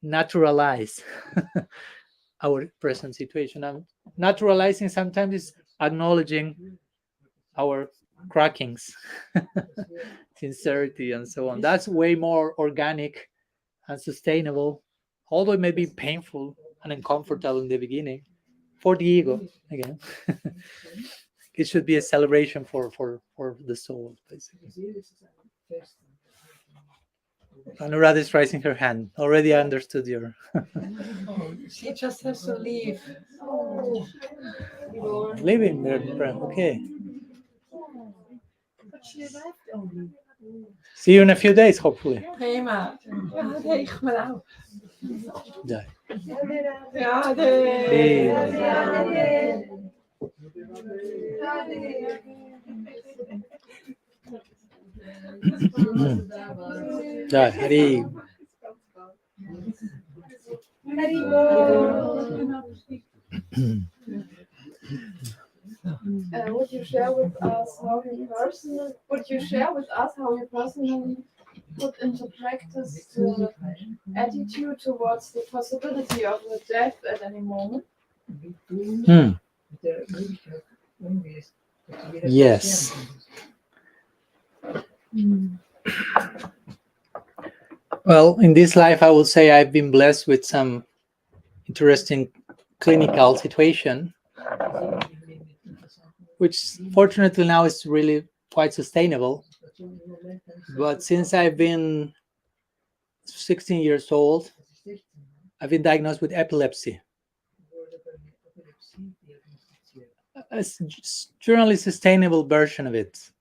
naturalize our present situation. And naturalizing sometimes is acknowledging our crackings, sincerity, and so on. That's way more organic and sustainable, although it may be painful and uncomfortable in the beginning for the ego again. It should be a celebration for the soul, basically. Anuradha is raising her hand. Already understood your. She just has to leave. Leaving there, okay. But she left only. See you in a few days, hopefully. Prima. Ja, nee, ik ben ook. Ja. Ja, nee. Ja, Hari. Would you share with us how you personally put into practice the attitude towards the possibility of the death at any moment? Yes. Well, in this life, I will say I've been blessed with some interesting clinical situation, which fortunately now is really quite sustainable. But since I've been 16 years old, I've been diagnosed with epilepsy. A generally sustainable version of it,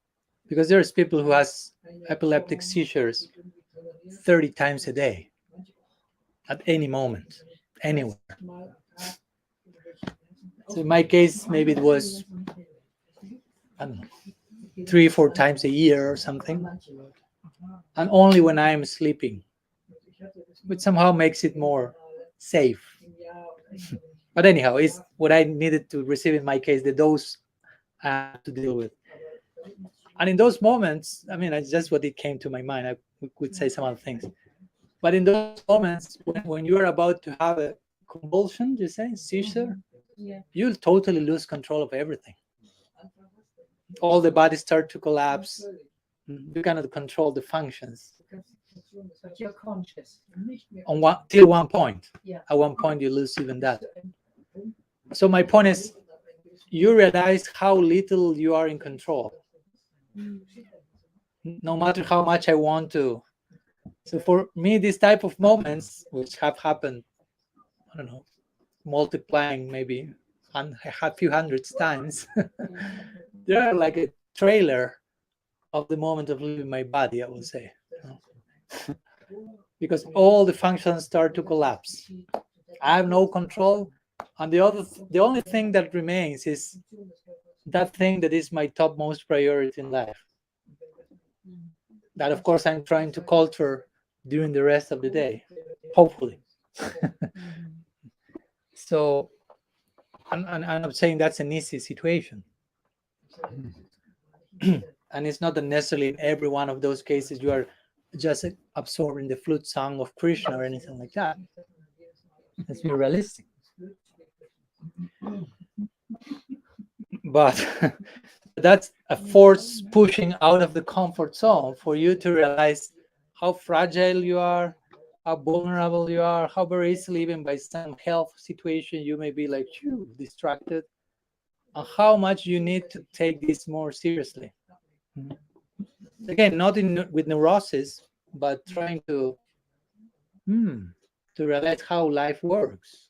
because there's people who has epileptic seizures 30 times a day, at any moment, anywhere. So in my case, maybe it was, I don't know, 3 or 4 times a year or something, and only when I'm sleeping, which somehow makes it more safe. But anyhow, it's what I needed to receive in my case, the dose I had to deal with. And in those moments, I mean, that's just what it came to my mind. I could say some other things. But in those moments, when you're about to have a convulsion, you say, seizure, you'll totally lose control of everything. All the body starts to collapse. You cannot control the functions. But you're conscious. Till one point. Yeah. At one point, you lose even that. So my point is, you realize how little you are in control. No matter how much I want to. So for me, this type of moments, which have happened, I don't know, multiplying maybe a few hundred times, they are like a trailer of the moment of leaving my body, I would say. Because all the functions start to collapse. I have no control, and the only thing that remains is that thing that is my topmost priority in life. That, of course, I'm trying to culture during the rest of the day, hopefully. So, and I'm not saying that's an easy situation. And it's not that necessarily in every one of those cases you are just absorbing the flute song of Krishna or anything like that. Let's be realistic. But that's a force pushing out of the comfort zone for you to realize how fragile you are, how vulnerable you are, how very easily, even by some health situation, you may be like distracted, and how much you need to take this more seriously. Again, not with neurosis, but trying to realize how life works,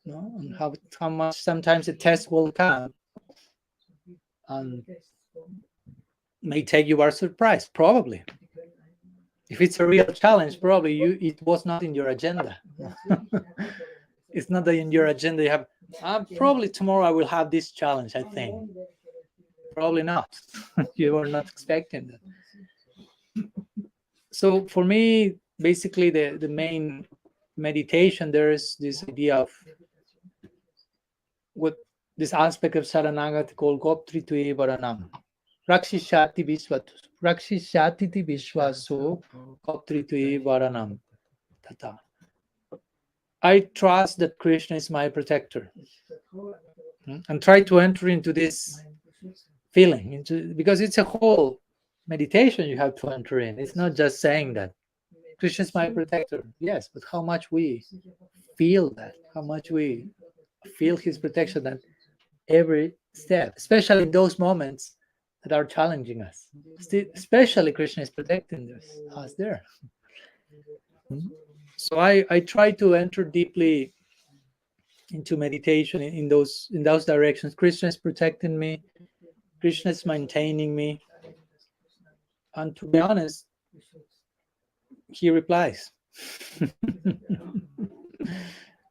and how much sometimes a test will come and may take you by surprise. Probably, if it's a real challenge, probably it was not in your agenda. It's not that in your agenda you have. Probably tomorrow I will have this challenge. I think probably not. You were not expecting that. So for me, basically, the main meditation, there is this idea of what this aspect of Saranagati called Goptritve Varanam. Rakshishati Vishvatus. Rakshishati Vishvasu Goptritve Varanam. Tata. I trust that Krishna is my protector. And try to enter into this feeling, because it's a whole meditation you have to enter in. It's not just saying that Krishna is my protector. Yes, but how much we feel that, how much we feel his protection at every step, especially in those moments that are challenging us. Especially Krishna is protecting us there. So I try to enter deeply into meditation in those directions. Krishna is protecting me. Krishna is maintaining me. And to be honest, he replies.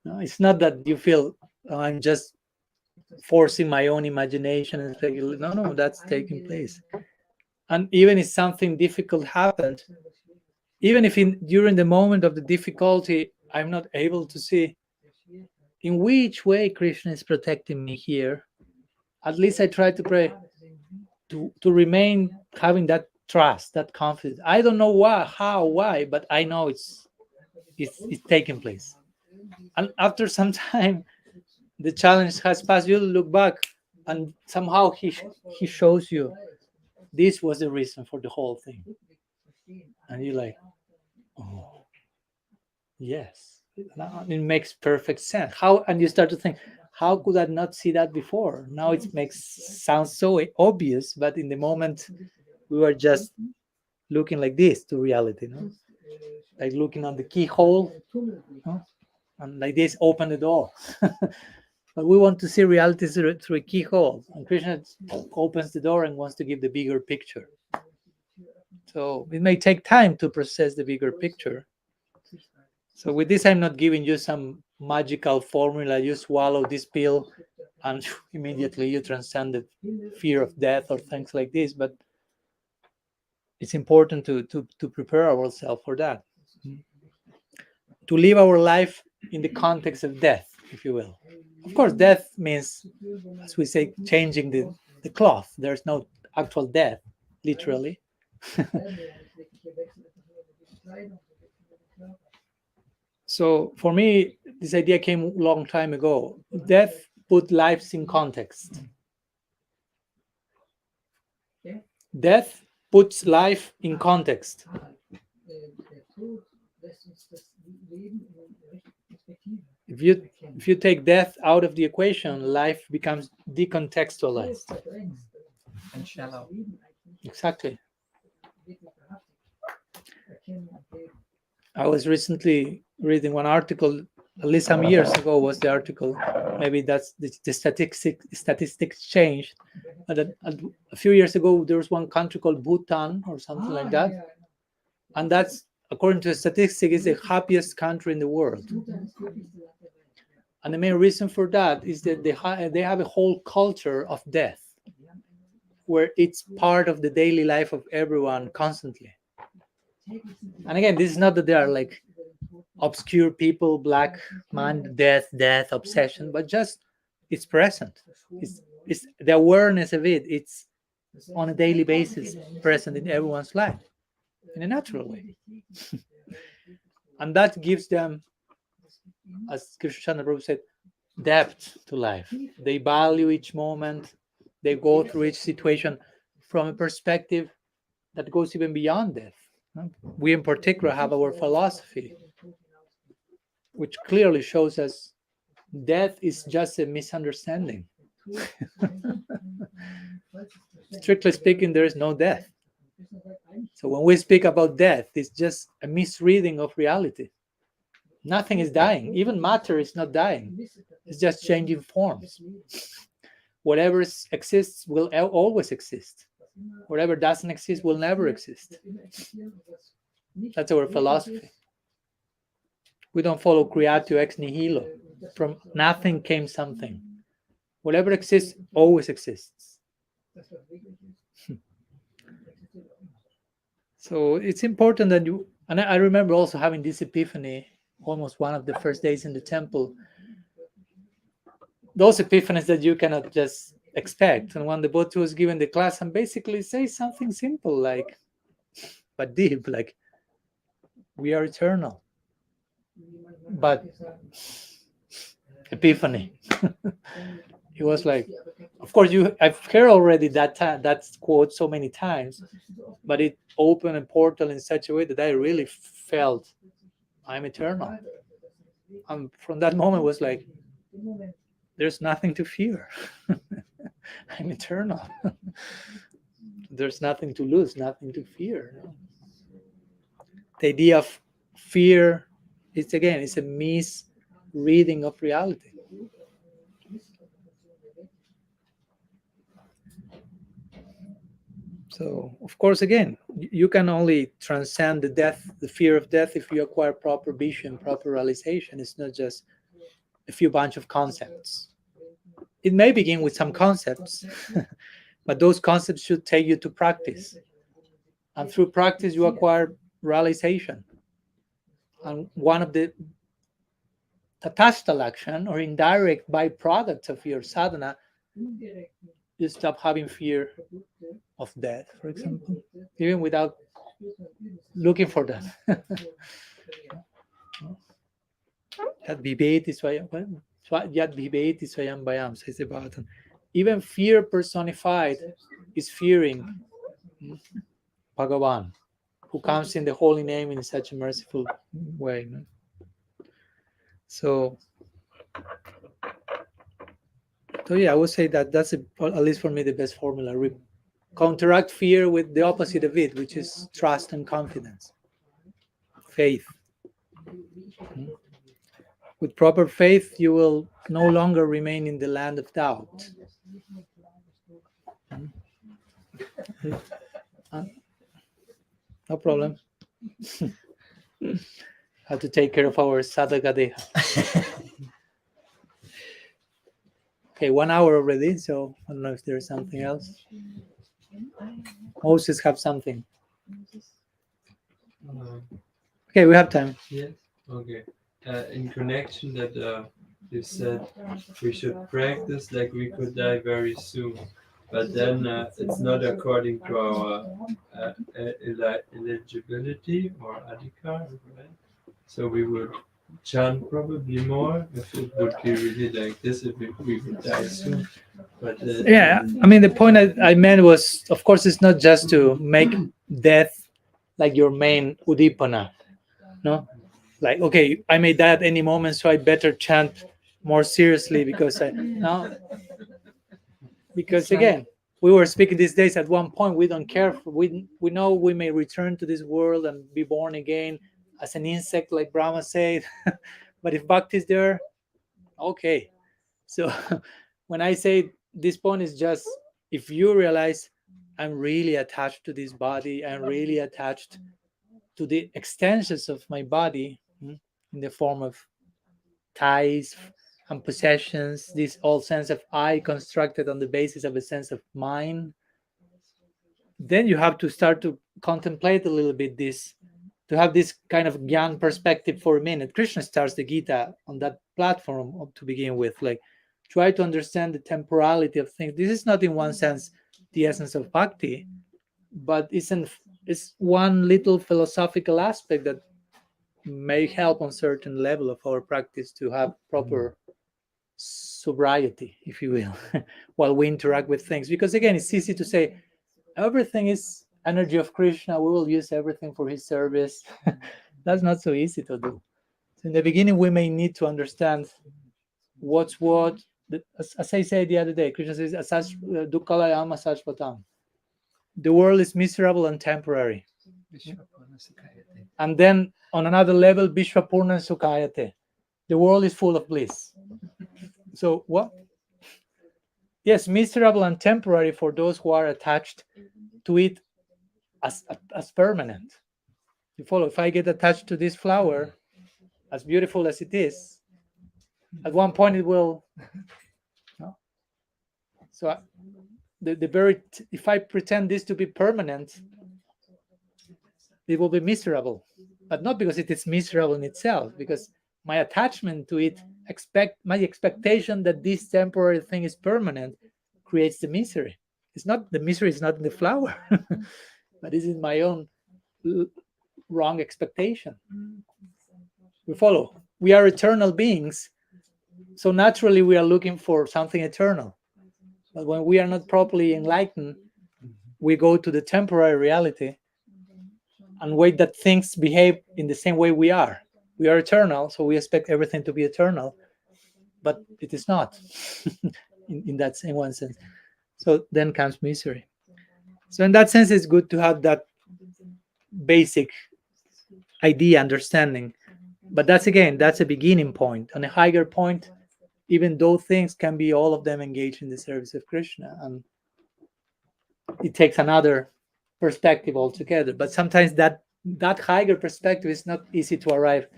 No, it's not that you feel I'm just forcing my own imagination and no, that's taking place. And even if something difficult happened, even if during the moment of the difficulty I'm not able to see in which way Krishna is protecting me here, at least I try to pray to remain having that trust, that confidence. I don't know why, but I know it's taking place. And after some time, the challenge has passed. You look back, and somehow he shows you this was the reason for the whole thing, and you're like, oh, yes, it makes perfect sense. And you start to think, how could I not see that before? Now it sounds so obvious, but in the moment we were just looking like this to reality, like looking on the keyhole, and like this open the door. But we want to see reality through a keyhole, and Krishna opens the door and wants to give the bigger picture. So it may take time to process the bigger picture. So with this, I'm not giving you some magical formula. You swallow this pill and immediately you transcend the fear of death or things like this. But it's important to prepare ourselves for that. To live our life in the context of death, if you will. Of course, death means, as we say, changing the cloth. There's no actual death, literally. So for me, this idea came a long time ago. Death put lives in context. Death puts life in context. If you take death out of the equation, life becomes decontextualized and shallow. Exactly. I was recently reading one article at least some years ago was the article. Maybe that's the statistics changed. But a few years ago, there was one country called Bhutan or something like that, and that's, according to the statistics, is the happiest country in the world. And the main reason for that is that they have a whole culture of death, where it's part of the daily life of everyone constantly. And again, this is not that they are like obscure people, black man, death, obsession, but just it's present. It's the awareness of it. It's on a daily basis present in everyone's life in a natural way. And that gives them, as Kirtana Prabhu said, depth to life. They value each moment. They go through each situation from a perspective that goes even beyond death. We in particular have our philosophy, which clearly shows us death is just a misunderstanding. Strictly speaking, there is no death. So when we speak about death, it's just a misreading of reality. Nothing is dying. Even matter is not dying. It's just changing forms. Whatever exists will always exist. Whatever doesn't exist will never exist. That's our philosophy. We don't follow creatio ex nihilo. From nothing came something. Whatever exists always exists. So it's important that you, and I remember also having this epiphany almost one of the first days in the temple. Those epiphanies that you cannot just expect. And when the devotee was given the class and basically say something simple like, but deep, like, we are eternal. But epiphany. It was like, of course, I've heard already that quote so many times, but it opened a portal in such a way that I really felt I'm eternal. And from that moment, it was like, there's nothing to fear. I'm eternal. There's nothing to lose, nothing to fear. The idea of fear, it's a misreading of reality. So, of course, again, you can only transcend the fear of death, if you acquire proper vision, proper realization. It's not just a few bunch of concepts. It may begin with some concepts, but those concepts should take you to practice. And through practice, you acquire realization. And one of the tatashtal action or indirect byproducts of your sadhana, you stop having fear of death, for example, even without looking for that. Yad viveti swayam vayam, says the Bhagavatam. Even fear personified is fearing Bhagavan, who comes in the holy name in such a merciful way. No? So yeah, I would say that's at least for me the best formula. Counteract fear with the opposite of it, which is trust and confidence, faith. With proper faith, you will no longer remain in the land of doubt. No problem. Have to take care of our sadhaka deha. Okay, 1 hour already, so I don't know if there's something else. Moses have something. Okay, we have time. Yes. Okay. In connection that you said we should practice like we could die very soon, but then it's not according to our eligibility or adhikar, right? So we would chant probably more if it would be really like this, if we would die soon. But yeah, I mean, the point I meant was, of course, it's not just to make death like your main udipana, no? Like, okay, I may die at any moment, so I better chant more seriously because again, we were speaking these days. At one point, we don't care. We know we may return to this world and be born again as an insect, like Brahma said. But if bhakti is there, okay. So when I say this point is just, if you realize I'm really attached to this body, I'm really attached to the extensions of my body, in the form of ties and possessions, this whole sense of I constructed on the basis of a sense of mine, then you have to start to contemplate a little bit this, to have this kind of Gyan perspective for a minute. Krishna starts the Gita on that platform to begin with, like try to understand the temporality of things. This is not in one sense the essence of bhakti, but it's one little philosophical aspect that may help on certain level of our practice to have proper sobriety, if you will, while we interact with things. Because again, it's easy to say everything is energy of Krishna, we will use everything for his service. That's not so easy to do. So in the beginning, we may need to understand what's what. As I said the other day, Krishna says, "Dukkalayam asajpatam." The world is miserable and temporary. And then on another level, Vishwapurna Sukhayate. The world is full of bliss. So what? Yes, miserable and temporary for those who are attached to it as permanent. You follow? If I get attached to this flower, as beautiful as it is, at one point it will. No? So if I pretend this to be permanent, it will be miserable, but not because it is miserable in itself, because my attachment to it, my expectation that this temporary thing is permanent, creates the misery. It's not, the misery is not in the flower, but it's in my own wrong expectation. We follow. We are eternal beings, so naturally we are looking for something eternal. But when we are not properly enlightened, we go to the temporary reality and wait that things behave in the same way we are. We are eternal, so we expect everything to be eternal, but it is not in that same one sense. So then comes misery. So in that sense, it's good to have that basic idea, understanding. But that's a beginning point. On a higher point, even though things can be all of them engaged in the service of Krishna, and it takes another perspective altogether. But sometimes that higher perspective is not easy to arrive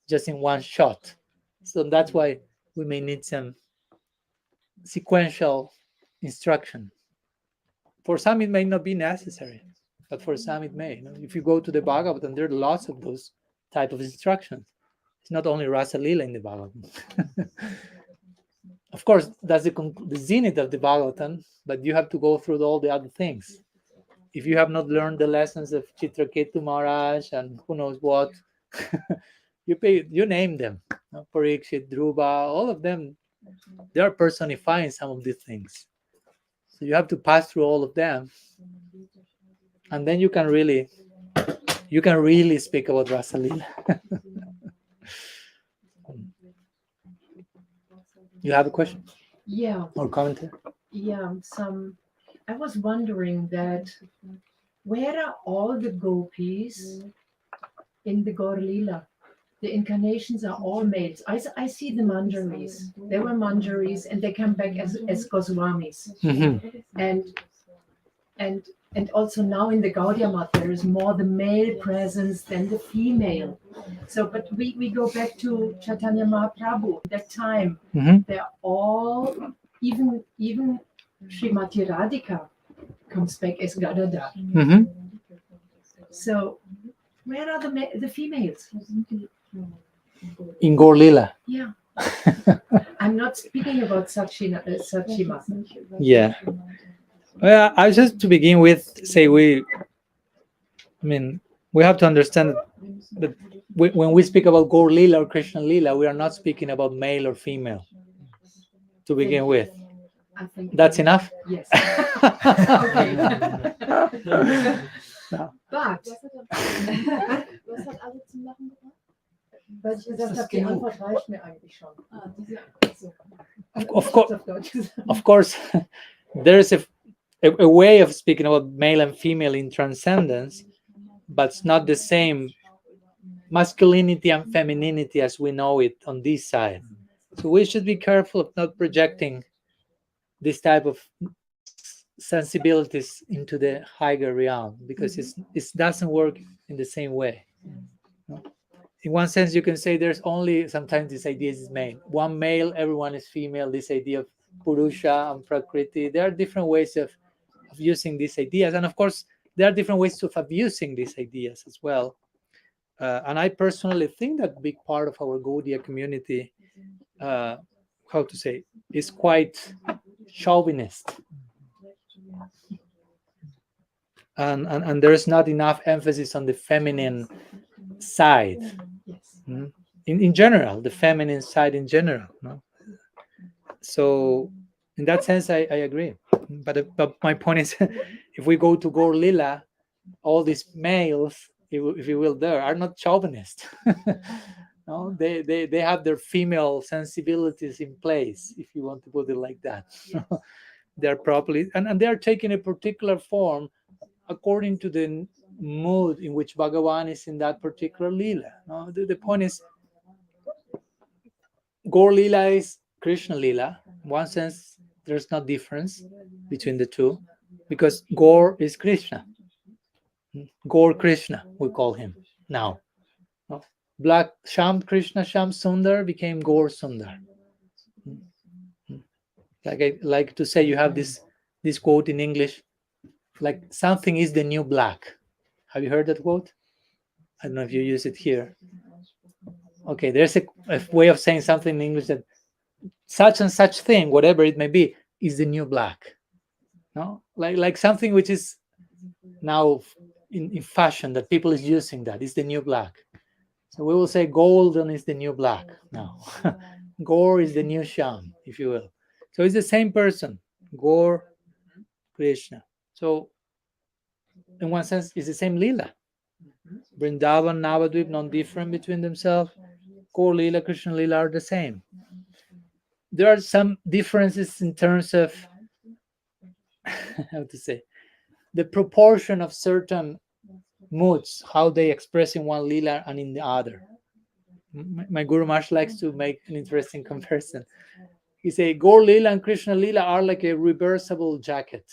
just in one shot. So that's why we may need some sequential instruction. For some, it may not be necessary, but for some, it may. If you go to the Bhagavatam, there are lots of those type of instructions. It's not only Rasa-lila in the Bhagavatam. Of course, that's the zenith of the Bhagavatam, but you have to go through all the other things. If you have not learned the lessons of Chitraketu Maharaj and who knows what, you name them. Parikshit, Dhruva, all of them, they are personifying some of these things. So you have to pass through all of them, and then you can really speak about Rasa-lila. You have a question? Yeah, Or commentary? yeah. I was wondering that where are all the gopis in the Gaura-lila? The incarnations are all males. I see the manjaris. They were manjaris, and they come back as Goswamis. Mm-hmm. And also now in the Gaudiya Math, there is more the male presence than the female. So, but we go back to Chaitanya Mahaprabhu. At that time, they're all, even Srimati Radhika comes back as Gadadhar. Mm-hmm. So, where are the females? In Gaura-lila. Yeah. I'm not speaking about Sachima. Yeah. Well, I just to begin with say we have to understand that when we speak about Gaura-lila or Krishna-lila, we are not speaking about male or female. To begin with, I think that's enough. Yes. Okay. But Was hat alle zum Lachen gebracht? weil ich gesagt habe, die Antwort reicht mir eigentlich schon. Of course, there is a way of speaking about male and female in transcendence, but it's not the same masculinity and femininity as we know it on this side. So we should be careful of not projecting this type of sensibilities into the higher realm, because it doesn't work in the same way. No? In one sense, you can say there's only sometimes this idea is made one male, everyone is female. This idea of Purusha and Prakriti. There are different ways of using these ideas, and of course, there are different ways of abusing these ideas as well. And I personally think that big part of our Gaudiya community, how to say, is quite chauvinist. And there is not enough emphasis on the feminine side. In general, the feminine side in general. No? So in that sense, I agree. But my point is, if we go to Gaura-lila, all these males, if you will, there are not chauvinists. No, they have their female sensibilities in place, if you want to put it like that. They're properly, and they are taking a particular form according to the mood in which Bhagavan is in that particular lila. No, the point is, Gaura-lila is Krishna lila. In one sense, there's no difference between the two, because Gaur is Krishna. Gaur Krishna, we call him now. No? Black Sham Krishna, Sham Sundar became Gaur Sundar. Like I like to say, you have this quote in English, like something is the new black. Have you heard that quote? I don't know if you use it here. Okay, there's a way of saying something in English, that such and such thing, whatever it may be, is the new black. No, like something which is now in fashion, that people is using, that is the new black. So we will say golden is the new black now. Gaur is the new Sham, if you will. So it's the same person, Gaur Krishna. So in one sense, it's the same lila. Vrindavan, Navadvip, non-different between themselves. Gaura-lila, Krishna-lila are the same. There are some differences in terms of, how to say, the proportion of certain moods, how they express in one lila and in the other. My Guru Maharaj likes to make an interesting comparison. He say Gaura-lila and Krishna-lila are like a reversible jacket.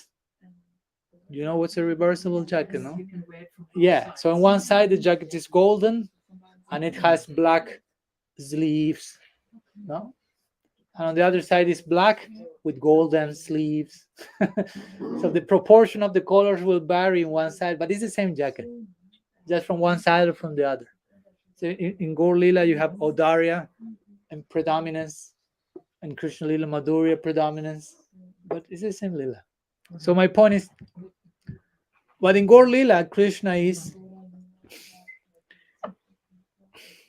You know what's a reversible jacket, no? Yeah. So on one side, the jacket is golden, and it has black sleeves, no? And on the other side is black with golden sleeves. So the proportion of the colors will vary in one side, but it's the same jacket, just from one side or from the other. So in Gaura-lila, you have Audarya and predominance, and Krishna-lila, Madhurya predominance, but it's the same lila. So my point is, but in Gaura-lila, Krishna is,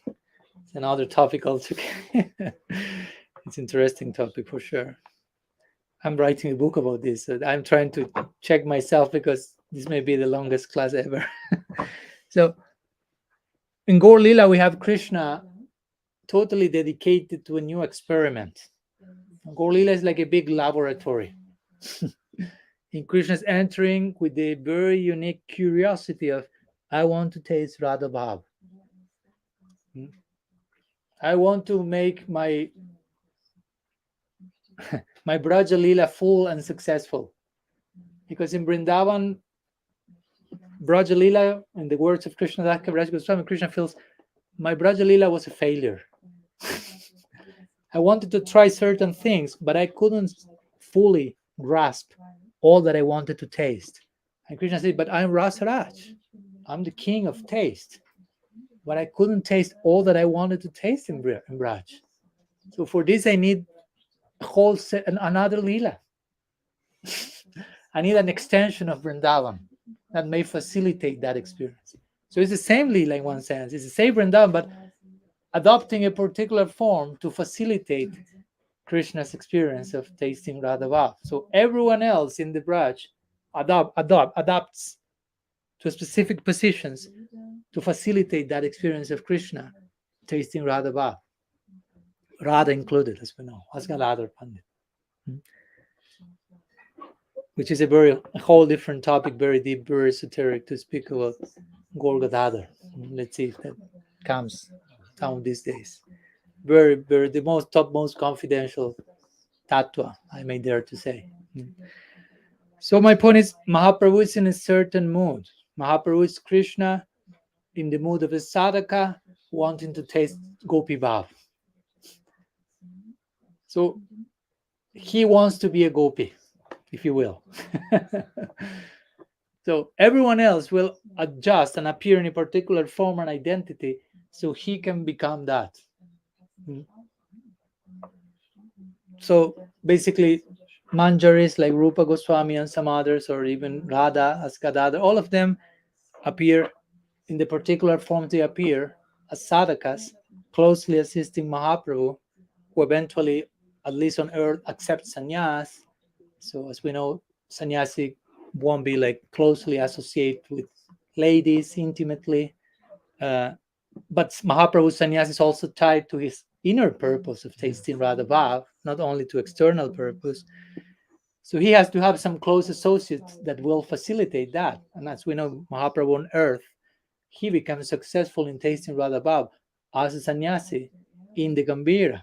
it's another topic altogether. It's an interesting topic for sure. I'm writing a book about this. So I'm trying to check myself, because this may be the longest class ever. So in Gaura-lila, we have Krishna totally dedicated to a new experiment. Gaura-lila is like a big laboratory. In Krishna's entering with the very unique curiosity of, I want to taste Radha Bhav. I want to make my Braja Lila full and successful. Because in Vrindavan, Braja Lila, in the words of Krishna Das Kaviraj Goswami, Krishna feels, my Braja Lila was a failure. I wanted to try certain things, but I couldn't fully grasp all that I wanted to taste. And Krishna said, but I'm Rasaraj. I'm the king of taste. But I couldn't taste all that I wanted to taste in Braj. So for this, I need a whole set, another Leela. I need an extension of Vrindavan that may facilitate that experience. So it's the same Leela in one sense. It's the same Vrindavan, but adopting a particular form to facilitate Krishna's experience of tasting Radha Bhav. So everyone else in the Braj adapts to specific positions to facilitate that experience of Krishna tasting Radha Bhav. Radha included, as we know, as Galadhar Pandit. Which is a whole different topic, very deep, very esoteric to speak about Gaur Gadadhar. Let's see if that comes down these days. Very, very the topmost confidential tattva, I may dare to say. So my point is, Mahaprabhu is in a certain mood. Mahaprabhu is Krishna in the mood of a sadhaka wanting to taste Gopi Bhav. So he wants to be a Gopi, if you will. So everyone else will adjust and appear in a particular form and identity so he can become that. So basically, Manjaris like Rupa Goswami and some others, or even Radha as Gadadhar, all of them appear in the particular form they appear as sadhakas, closely assisting Mahaprabhu, who eventually, at least on earth, accepts sannyas. So as we know, sannyasi won't be like closely associated with ladies intimately. But Mahaprabhu's sannyas is also tied to his inner purpose of tasting Radha Bhav, not only to external purpose. So he has to have some close associates that will facilitate that. And as we know, Mahaprabhu on earth, he becomes successful in tasting Radha Bhav as a sannyasi in the Gambhira,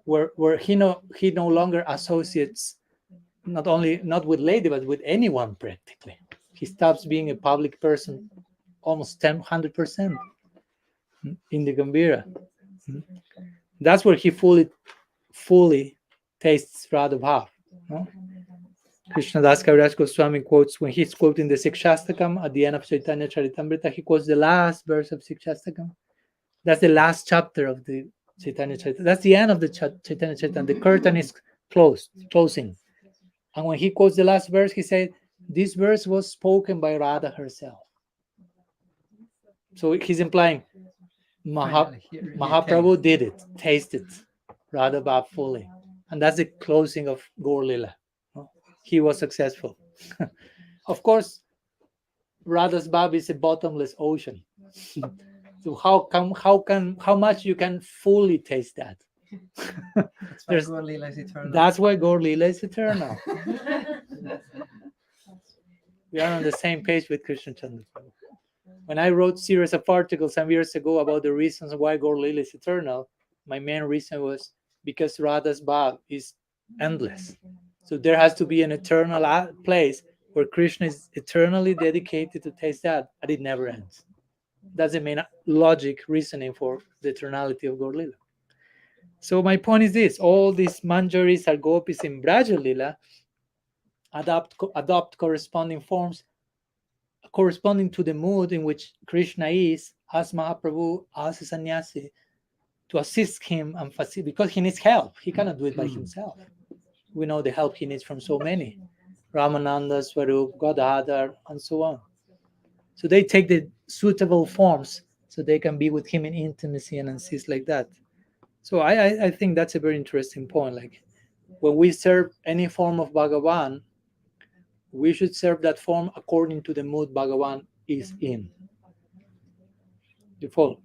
where he no longer associates not with lady, but with anyone practically. He stops being a public person almost 100% in the Gambhira. That's where he fully tastes Radha Bhav. No? Krishnadas Kaviraj Goswami quotes, when he's quoting the Sikshastakam at the end of Chaitanya Charitamrita, he quotes the last verse of Sikshastakam. That's the last chapter of the Chaitanya Charitamrita. That's the end of the Chaitanya Charitamrita. The curtain is closing. And when he quotes the last verse, he said, this verse was spoken by Radha herself. So he's implying Mahaprabhu did it, tasted Radha Bhav fully. And that's the closing of Gaura-lila. He was successful. Of course, Radha's Bhav is a bottomless ocean. So how much you can fully taste that? That's why Gaura-lila is eternal. That's why Gaura-lila is eternal. We are on the same page with Krishna Chandra Prabhu. When I wrote series of articles some years ago about the reasons why Gaura-lila is eternal, my main reason was because Radha's Bhav is endless. So there has to be an eternal place where Krishna is eternally dedicated to taste that, and it never ends. That's the main logic reasoning for the eternality of Gaura-lila. So my point is this: all these manjaris or gopis in Braja-lila adopt corresponding forms corresponding to the mood in which Krishna is as Mahaprabhu, as a sannyasi, to assist him and facilitate, because he needs help. He cannot do it by himself. We know the help he needs from so many: Ramananda, Swarup, Gadadhar, and so on. So they take the suitable forms so they can be with him in intimacy and assist like that. So I think that's a very interesting point. Like, when we serve any form of Bhagavan, we should serve that form according to the mood Bhagavan is in. You follow?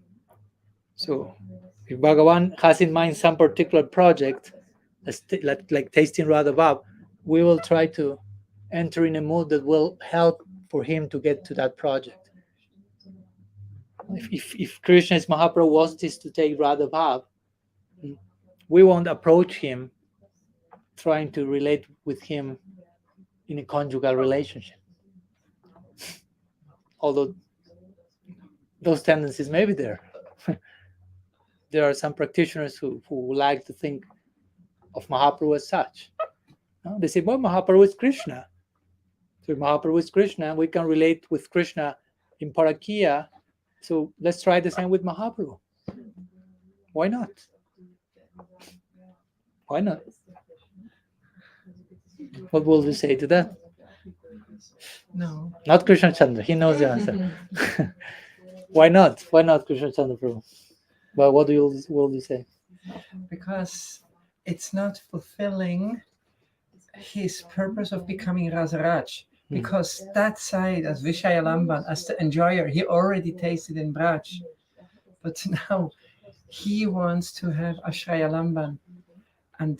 So if Bhagavan has in mind some particular project, like tasting Radha Bhav, we will try to enter in a mood that will help for him to get to that project. If Krishna's Mahaprabhu wants this to take Radha Bhav, we won't approach him trying to relate with him in a conjugal relationship. Although those tendencies may be there. There are some practitioners who like to think of Mahaprabhu as such. They say, well, Mahaprabhu is Krishna. So if Mahaprabhu is Krishna, we can relate with Krishna in Parakya. So let's try the same with Mahaprabhu. Why not? Why not? What will you say to that? No. Not Krishna Chandra. He knows the answer. Why not? Why not Krishna Chandra Prabhu? But what will you say? Because it's not fulfilling his purpose of becoming Rasaraj. Because that side, as Vishayalamban, as the enjoyer, he already tasted in Braj. But now he wants to have Ashrayalamban. And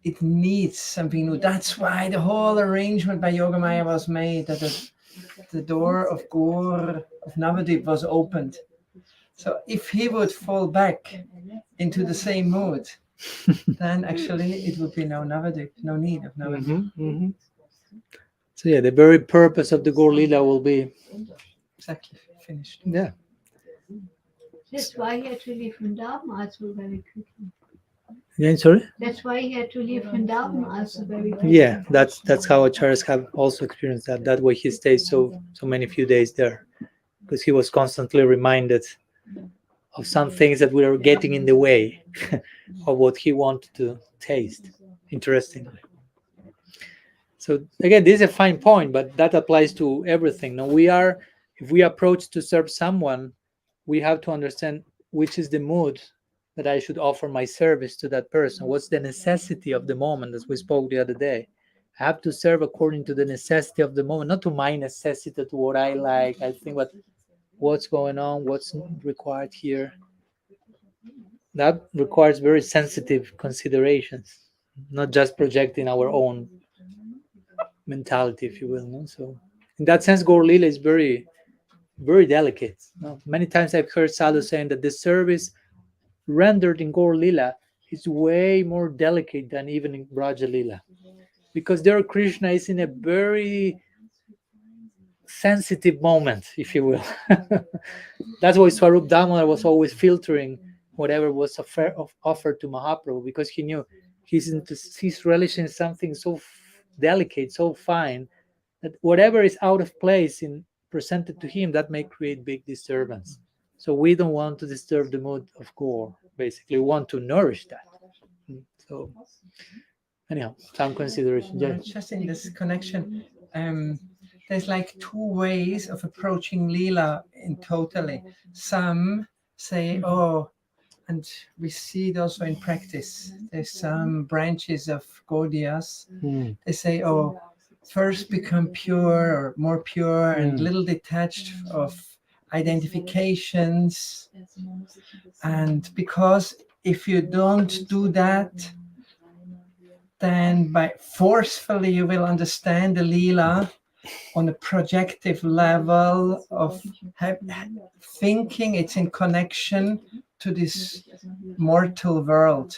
it needs something new. That's why the whole arrangement by Yogamaya was made, that the door of Gaur, of Navadip, was opened. So if he would fall back into the same mood, then actually it would be no Navadip, no need of Navadip. So yeah, the very purpose of the Gaura-lila will be Exactly, finished. yeah. That's why he had to leave Vrindavan also very quickly. Yeah, sorry. That's why he had to leave Vrindavan also very quickly. Yeah, that's how acharyas have also experienced that. That way he stays so many few days there, because he was constantly reminded of some things that were getting in the way of what he wanted to taste. Interestingly. So again, this is a fine point, but that applies to everything. Now if we approach to serve someone, we have to understand which is the mood that I should offer my service to that person. What's the necessity of the moment, as we spoke the other day? I have to serve according to the necessity of the moment, not to my necessity, to what I like. I think what's going on, what's required here. That requires very sensitive considerations, not just projecting our own mentality, if you will. No? So in that sense, Gaura-lila is very, very delicate. No? Many times I've heard sadhus saying that the service rendered in Gaura-lila is way more delicate than even in Braja-lila, because there Krishna is in a very sensitive moment, if you will. That's why Swarup Damodar was always filtering whatever was offered to Mahaprabhu, because he knew he's relishing something so delicate, so fine, that whatever is out of place in presented to him, that may create big disturbance. So we don't want to disturb the mood of Gaur. Basically, we want to nourish that. So anyhow, some consideration. Yeah. Just in this connection, there's like two ways of approaching Leela in totally. Some say, oh, and we see it also in practice. There's some branches of Gaudiyas. They say, oh, first become pure or more pure and little detached of identifications. And because if you don't do that, then by forcefully you will understand the Leela on a projective level of thinking it's in connection to this mortal world.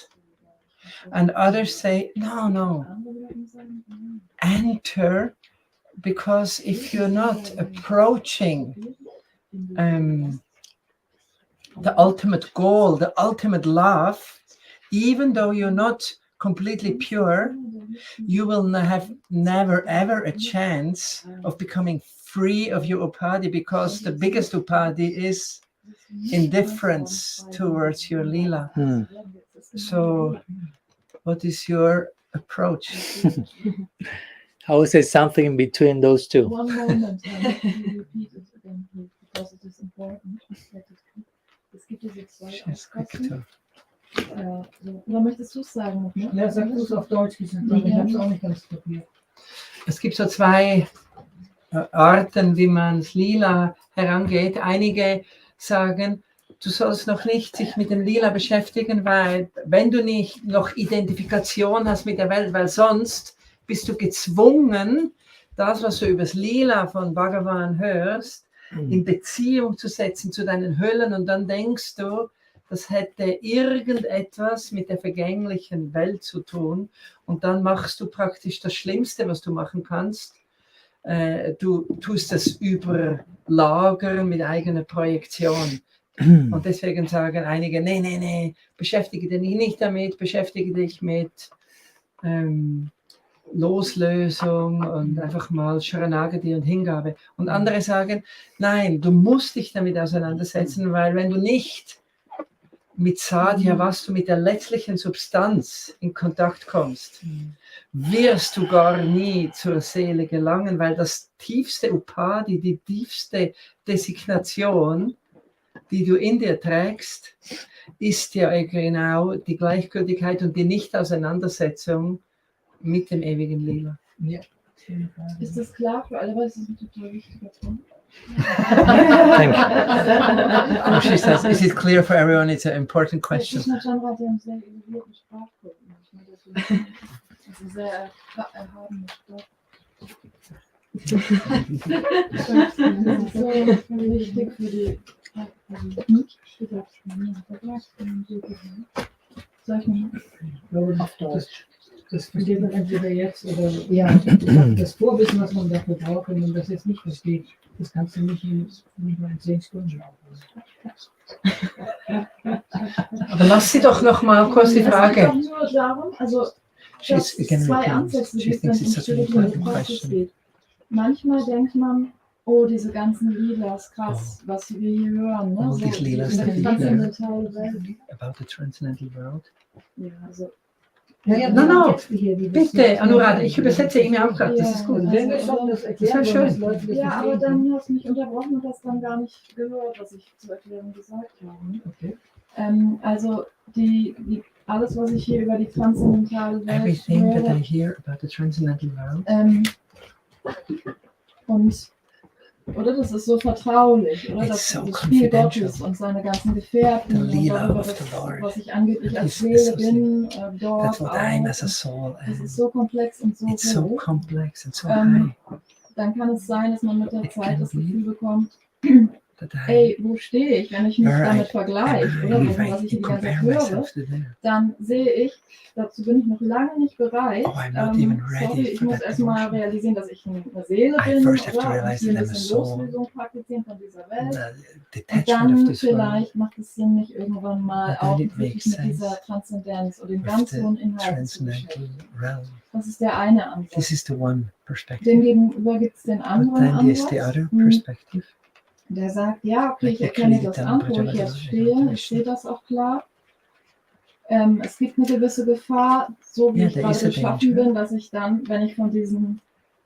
And others say, no, enter, because if you're not approaching the ultimate goal, the ultimate love, even though you're not completely pure, you will have never ever a chance of becoming free of your upadhi, because the biggest upadhi is indifference towards your Leela. So what is your approach? I would say something in between those two. One moment, you repeat it again, please, because it is important. Es gibt diese zwei Ausgaben. Oder möchtest du es sagen noch, ne? Ja, sag du es auf Deutsch gesagt, weil ich habe es auch nicht ganz kapiert. Es gibt so zwei Arten, wie man Lila herangeht. Einige sagen, du sollst noch nicht sich mit dem Lila beschäftigen, weil wenn du nicht noch Identifikation hast mit der Welt, weil sonst bist du gezwungen, das, was du übers Lila von Bhagavan hörst, in Beziehung zu setzen zu deinen Hüllen, und dann denkst du, das hätte irgendetwas mit der vergänglichen Welt zu tun, und dann machst du praktisch das Schlimmste, was du machen kannst. Du tust das überlagern mit eigener Projektion. Und deswegen sagen einige, nee, beschäftige dich nicht damit, beschäftige dich mit Loslösung und einfach mal Sharanagati und Hingabe. Und andere sagen, nein, du musst dich damit auseinandersetzen, weil wenn du nicht mit Sadhya, was du mit der letztlichen Substanz in Kontakt kommst, wirst du gar nie zur Seele gelangen, weil das tiefste Upadhi, die tiefste Designation, die du in dir trägst, ist ja genau die Gleichgültigkeit und die Nicht-Auseinandersetzung mit dem ewigen Lila. Ja. Ist das klar für alle? Weil es ist ein total wichtiger Punkt. Thank you. She says, is it clear for everyone? It's an important question. Krishna-Chandra, die haben sehr isolierten Sprachgruppen. Das ist sehr erhabene Sprache. Das ist so wichtig für die Soll ich mal? Auf Deutsch. Das versteht man entweder jetzt oder ja, das Vorwissen, was man dafür braucht, wenn man das jetzt nicht versteht, das kannst du nicht mal in 10 Stunden auflösen. Aber lass sie doch noch mal kurz die Es geht Frage. doch nur darum, also dass es zwei Ansätze gibt, wenn es um spirituelle Praxis geht. Manchmal denkt man, oh, diese ganzen Lilas, krass, was wir hier hören, ne? All So, these Lilas diese that we transzendentale Welt. About the transcendental world. Ja, also No, bitte, Anuradha, ich übersetze ihn auch gerade, das ist gut. Ja, Wenn wir schon das erklären Das wollen, war dass schön. Leute das ja, aber verstehen dann hast du mich unterbrochen und hast dann gar nicht gehört, was ich zur Erklärung gesagt habe. Ne? Okay. Also alles, was ich hier über die transzendentale Welt Everything that I höre, hear about the transcendental world, oder das ist so vertraulich, oder? It's Das, so das Spiel confidential. Gottes und seine ganzen Gefährten The und Lila darüber, of the Lord. was ich angeblich That als is Seele bin, dort that's what I am as a auch. soul. Das And ist so komplex und so it's so hoch. complex and so Ähm, high Dann kann es sein, dass man mit der It Zeit can das be Gefühl bekommt, that I, ey, wo stehe ich, wenn ich mich where damit I vergleiche, am oder I, if was ich I hier die ganze Zeit compare höre, myself to them. dann sehe ich, dazu bin ich noch lange nicht bereit. Oh, I'm not even ready Sorry, ich for muss that erstmal devotion. realisieren, dass ich eine Seele I bin, first have to oder? Und realize hier ein that I'm a bisschen soul. Loslösung praktizieren von dieser Welt. The Und detachment dann of this world vielleicht macht es Sinn, mich irgendwann mal And then auch it wirklich makes mit dieser sense Transzendenz und den with ganz the hohen Inhalten zu transcendental beschäftigen. realm. Das ist der eine This Ansatz. is the one perspective. Demgegenüber gibt es den But anderen then there's the Ansatz. other perspective. Der sagt, ja, okay, ich Like the erkenne das Kirtana an, wo ich jetzt stehe, ich sehe das auch klar. Es gibt eine gewisse Gefahr, so wie Yeah, ich there gerade is a geschaffen danger. bin, dass ich dann, wenn ich von diesen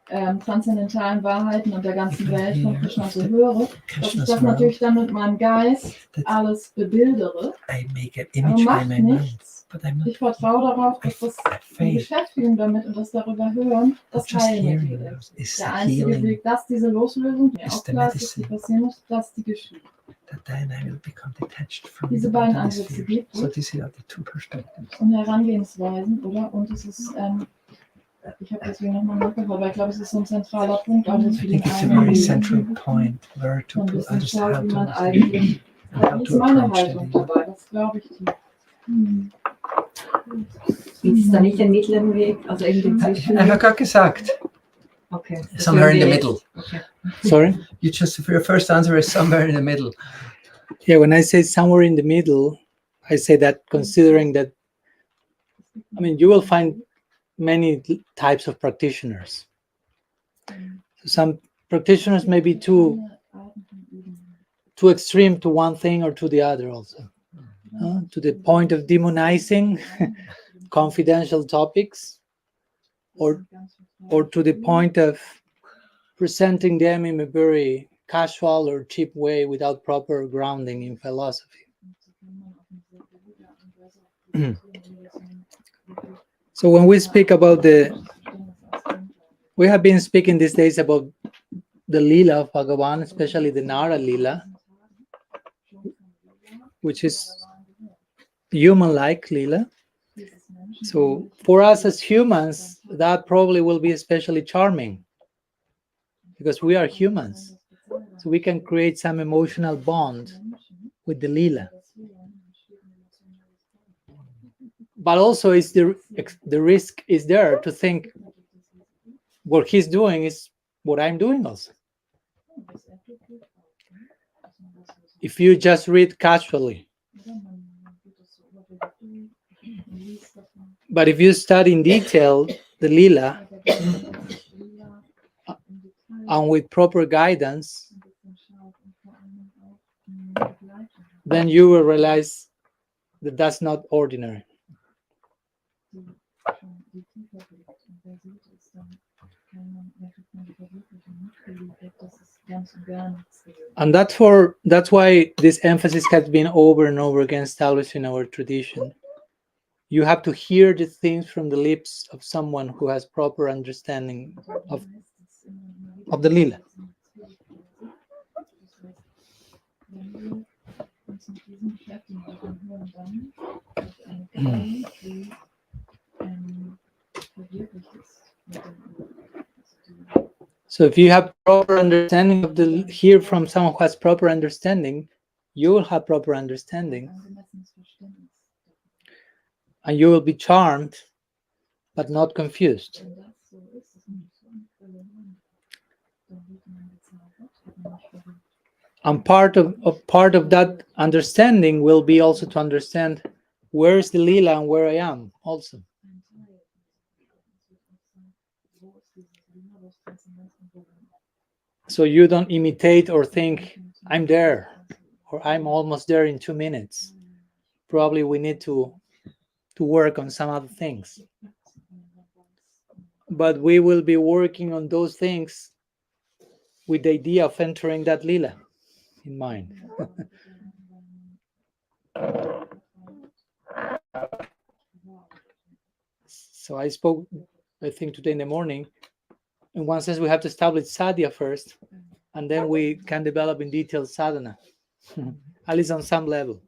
transzendentalen Wahrheiten und der ganzen Welt von Krishna so höre, dass ich Krishna's das world, natürlich dann mit meinem Geist that alles bebildere. I make an Aber image by macht my mind. nichts. But I'm not, Ich vertraue darauf, I, dass das I die faith Beschäftigung damit und das darüber hören, das just Heilmittel hearing ist. those is Der the einzige healing, Weg, dass diese Loslösung, mir is auch the klar ist, dass die medicine. passieren muss, dass die geschieht. That then I will become detached from Diese the beiden bodily Ansätze sphere. gibt So es these are the two perspectives. und Herangehensweisen, oder? Und es ist, ich habe deswegen nochmal nachgefragt, weil ich glaube, es ist so ein zentraler Punkt auch jetzt I für den think it's a einen. very central point where to So ein put bisschen others schaut, how wie to man understand eigentlich, and how wie ist to meine approach the Haltung Lila. dabei, das glaube ich tief. Gibt es da nicht einen mittleren Weg? Also eben den Er hat Zwischenweg? gerade gesagt, Okay. das somewhere in the hören wir middle. jetzt. Okay. Sorry? Your first answer is somewhere in the middle. Yeah, when I say somewhere in the middle, I say that considering that, I mean, you will find many types of practitioners. Some practitioners may be too extreme to one thing or to the other also. To the point of demonizing confidential topics, or to the point of presenting them in a very casual or cheap way without proper grounding in philosophy. So when we speak about we have been speaking these days about the Lila of Bhagavan, especially the Gaura-lila, which is human-like Lila. So for us as humans, that probably will be especially charming because we are humans. So we can create some emotional bond with the Lila. But also it's the risk is there to think what he's doing is what I'm doing also. If you just read casually. But if you study in detail the Lila and with proper guidance, then you will realize that that's not ordinary. And that's why this emphasis has been over and over again established in our tradition. You have to hear the things from the lips of someone who has proper understanding of the Lila. So if you have proper understanding of hear from someone who has proper understanding, you will have proper understanding, angemessenes Verständnis. and you will be charmed, but not confused. Wenn das so ist, ist nicht so relevant. Dann wird man gezaubert, wird man nicht verrückt. And part of that understanding will be also to understand where is the lila and where I am also. Ein Teil. Es wird auch sein, wo ist dieses Lila, wo ist Transzendenz und wo bin ich? So you don't imitate or think I'm there or I'm almost there in 2 minutes. Probably we need to work on some other things. But we will be working on those things with the idea of entering that lila in mind. So I spoke, I think, today in the morning. In one sense, we have to establish sadhya first, and then we can develop in detail sadhana, at least on some level.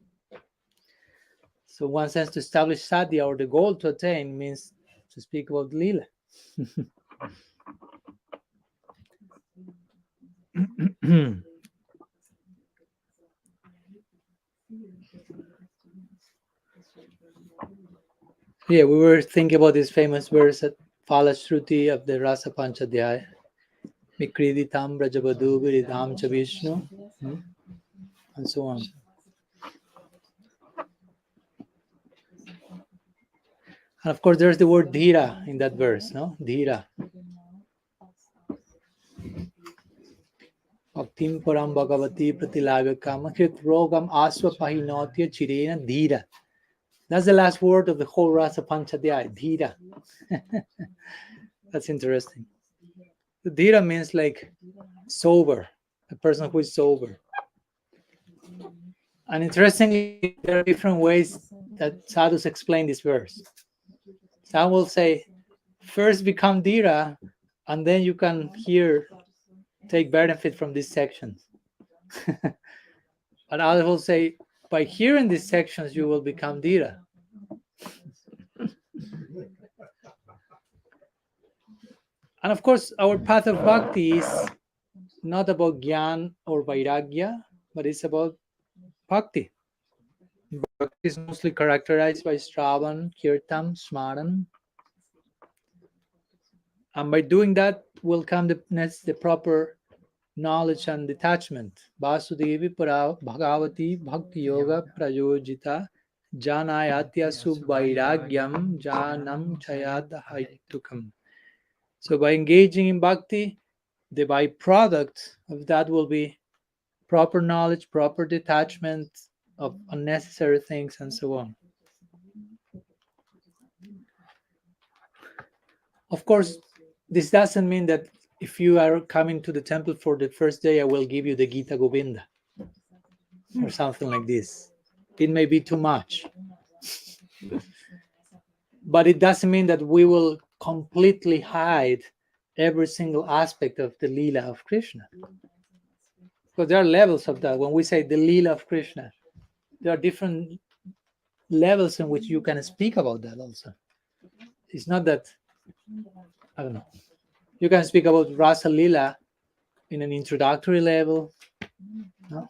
So, in one sense, to establish sadhya or the goal to attain means to speak about lila. Yeah, we were thinking about this famous verse at Falashruti of the Rasa Panchadhyaya. Mikriditam Brajavadu Viridam Cha Vishnu, and so on. And of course, there's the word dhira in that verse, no? Dhira. Bhaktim param bhagavati pratilabhyakam krit rogam asva pahinotya chirena dhira. That's the last word of the whole Rasa Panchadhyaya, dhira. That's interesting. The dhira means like sober, a person who is sober. And interestingly, there are different ways that sadhus explain this verse. Some will say, first become dhira, and then you can take benefit from these sections. But others will say, by hearing these sections, you will become dhira. And of course, our path of bhakti is not about gyan or vairagya, but it's about bhakti. Bhakti is mostly characterized by Shravan, Kirtan, Smaran. And by doing that will come the proper knowledge and detachment. Vasudevi para Bhagavati Bhakti Yoga Prayojita Janayatya Subvairagyam Janam Chayata Haitukam. So by engaging in bhakti, the byproduct of that will be proper knowledge, proper detachment of unnecessary things, and so on. Of course, this doesn't mean that if you are coming to the temple for the first day, I will give you the Gita Govinda or something like this. It may be too much. But it doesn't mean that we will completely hide every single aspect of the Leela of Krishna. Because there are levels of that. When we say the Leela of Krishna, there are different levels in which you can speak about that also. It's not that, I don't know. You can speak about Rasa Lila in an introductory level, no?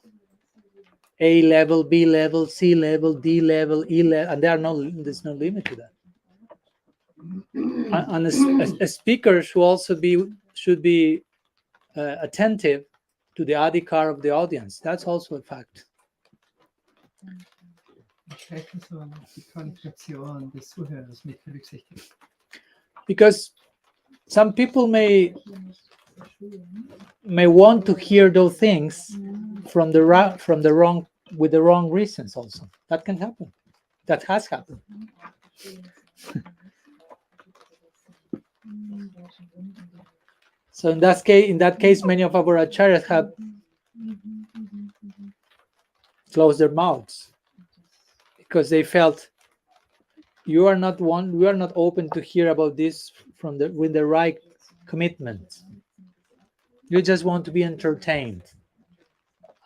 A level, B level, C level, D level, E level, and there's no limit to that. And a speaker should be attentive to the adhikar of the audience. That's also a fact. Because some people may want to hear those things with the wrong reasons also. That can happen. That has happened. So in that case, many of our acharyas have closed their mouths because they felt we are not open to hear about this with the right commitment. You just want to be entertained.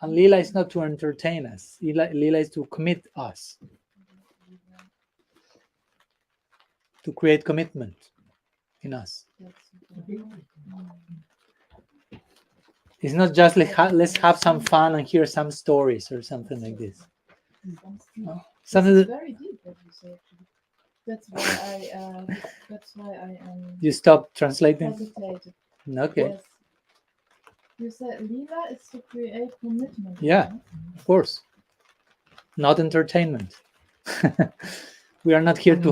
And Lila is not to entertain us. Lila is to commit us. To create commitment in us. It's not just like let's have some fun and hear some stories or something like this. Something It's that very deep what you say. Actually. That's why I you stop translating. hesitated. Okay. Yes. You said lila is to create commitment. Yeah. right? Of course. Not entertainment. We are not here to.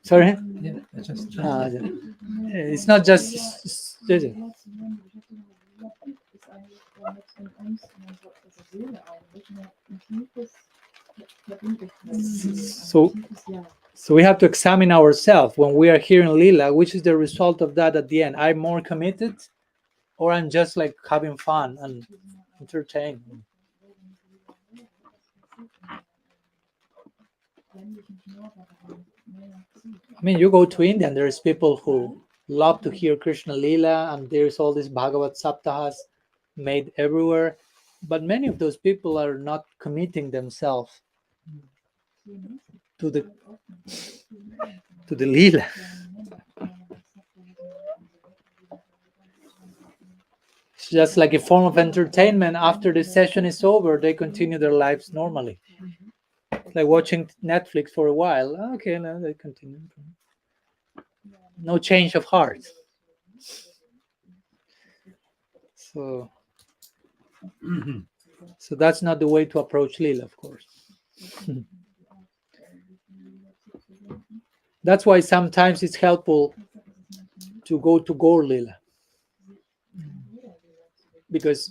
Sorry. Yeah, I just It's not just. Lass sie hören, ich hatte noch lila ist eigentlich mit in uns in unsere Seele eigentlich ein tiefes Verbindlichkeit. So, so we have to examine ourselves when we are hearing lila, which is the result of that at the end. I'm more committed, or I'm just like having fun and entertained. I mean, you go to India and there's people who love to hear Krishna Lila, and there's all these Bhagavad Saptahas made everywhere. But many of those people are not committing themselves to the Lila. It's just like a form of entertainment. After the session is over, they continue their lives normally. Like watching Netflix for a while. Okay, now they continue. No change of heart. So that's not the way to approach Lila, of course. That's why sometimes it's helpful to go to Gaura-lila. Because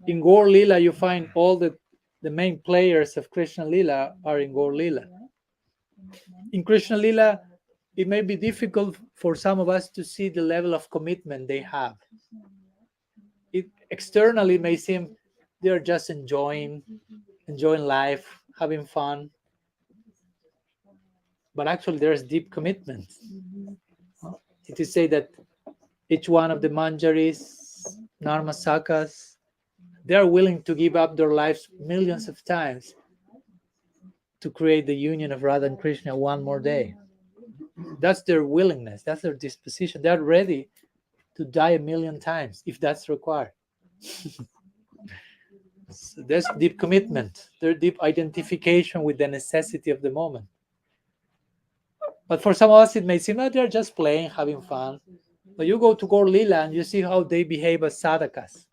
in Gaura-lila you find all the main players of Krishna Lila are in Gaura-lila. In Krishna Lila, it may be difficult for some of us to see the level of commitment they have. It externally may seem they're just enjoying life, having fun. But actually there's deep commitment. It is said that each one of the manjaris, narmasakas, they are willing to give up their lives millions of times to create the union of Radha and Krishna one more day. That's their willingness. That's their disposition. They're ready to die 1,000,000 times if that's required. So there's deep commitment. There's deep identification with the necessity of the moment. But for some of us, it may seem that they're just playing, having fun. But you go to Gaura-lila and you see how they behave as sadhakas.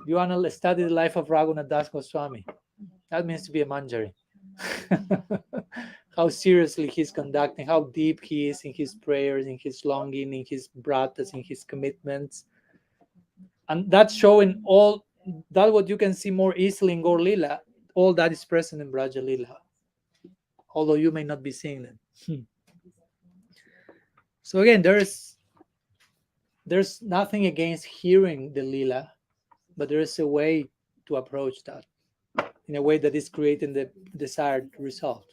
You want to study the life of Raghunath Das Goswami. That means to be a manjari. How seriously he's conducting, how deep he is in his prayers, in his longing, in his bratas, in his commitments. And that's showing all that what you can see more easily in Gaura-lila, all that is present in Braja-lila, although you may not be seeing them. So again, there's nothing against hearing the lila, but there is a way to approach that in a way that is creating the desired result.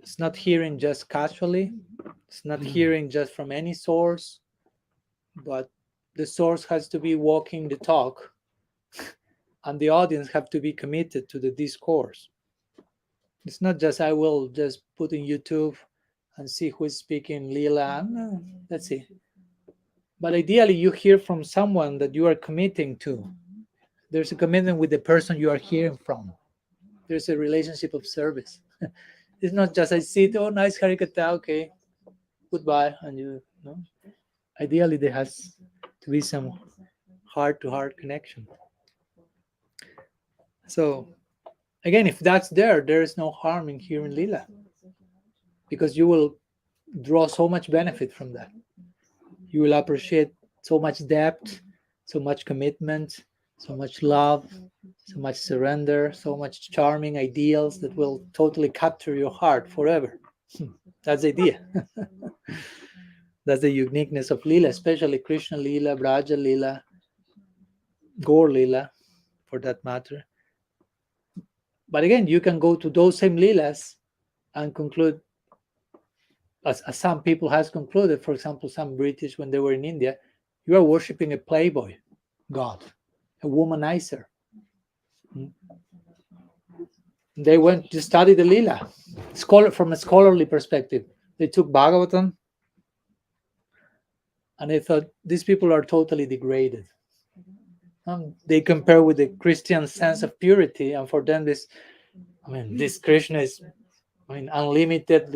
It's not hearing just casually. It's not hearing just from any source, but the source has to be walking the talk, and the audience have to be committed to the discourse. It's not just I will just put in YouTube and see who is speaking lila. No, let's see. But ideally, you hear from someone that you are committing to. There's a commitment with the person you are hearing from. There's a relationship of service. It's not just I sit, oh, nice harikata, okay, goodbye, and you know. Ideally, there has to be some heart-to-heart connection. So, again, if that's there is no harm in hearing lila, because you will draw so much benefit from that. You will appreciate so much depth, so much commitment, so much love, so much surrender, so much charming ideals that will totally capture your heart forever. That's the idea. That's the uniqueness of lila, especially Krishna lila, Braja lila, Gaura-lila, for that matter. But again, you can go to those same lilas and conclude, as some people has concluded, for example, some British when they were in India, you are worshipping a playboy god, a womanizer. They went to study the lila, from a scholarly perspective. They took Bhagavatam And I thought, these people are totally degraded. They compare with the Christian sense of purity, and for them this Krishna is, unlimited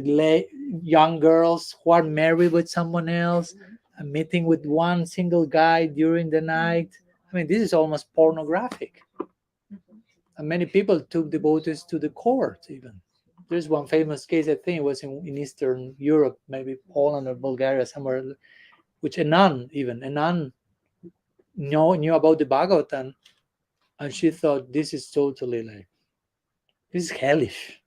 young girls who are married with someone else and meeting with one single guy during the night. This is almost pornographic. And many people took devotees to the court even. There's one famous case, I think it was in Eastern Europe, maybe Poland or Bulgaria, somewhere, which a nun knew about the Bhagavatam, and she thought, this is totally this is hellish.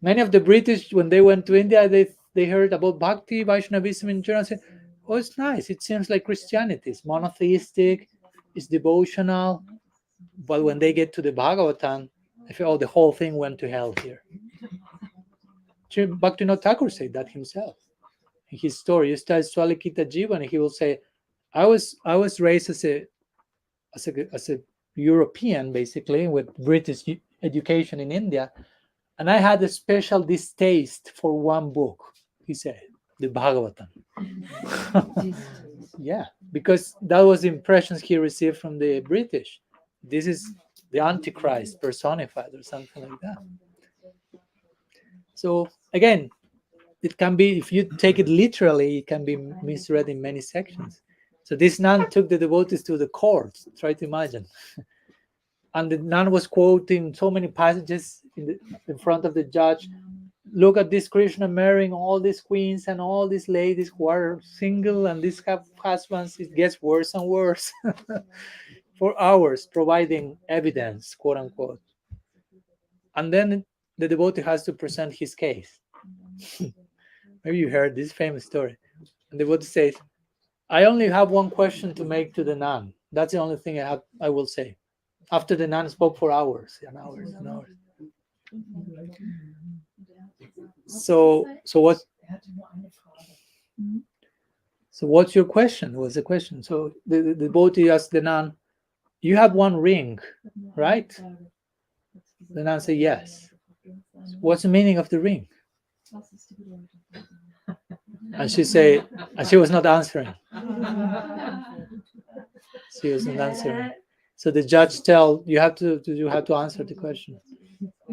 Many of the British, when they went to India, they heard about Bhakti, Vaishnavism in general, said, oh, it's nice. It seems like Christianity. It's monotheistic, it's devotional. But when they get to the Bhagavatam, they feel, oh, the whole thing went to hell here. Bhaktivinoda Thakur said that himself. In his story, you study Swalikita Jivan, he will say, I was raised as a European, basically, with British education in India, and I had a special distaste for one book, he said, the Bhagavatam. Yeah, because that was the impressions he received from the British. This is the Antichrist personified or something like that. So again, it can be, if you take it literally, it can be misread in many sections. So this nun took the devotees to the court. Try to imagine. And the nun was quoting so many passages in front of the judge. Look at this Krishna marrying all these queens and all these ladies who are single, and these have husbands. It gets worse and worse. For hours, providing evidence, quote unquote. And then the devotee has to present his case. Maybe you heard this famous story. And the devotee says, I only have one question to make to the nun. That's the only thing I will say. After the nun spoke for hours and hours and hours. So what's your question? What's the question? So the devotee asked the nun, you have one ring, right? The nun said, yes. What's the meaning of the ring? And she said, and she was not answering. She wasn't answering. So the judge tell, you have to answer the question.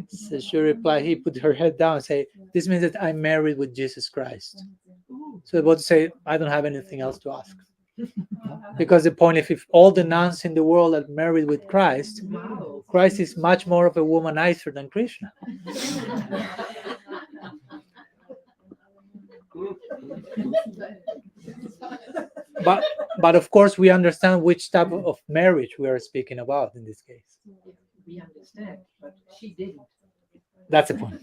So she replied, he put her head down and say, this means that I'm married with Jesus Christ. So about to say, I don't have anything else to ask. Because the point, if all the nuns in the world are married with Christ, Christ is much more of a womanizer than Krishna. But of course, we understand which type of marriage we are speaking about in this case. We understand, but she didn't. That's the point.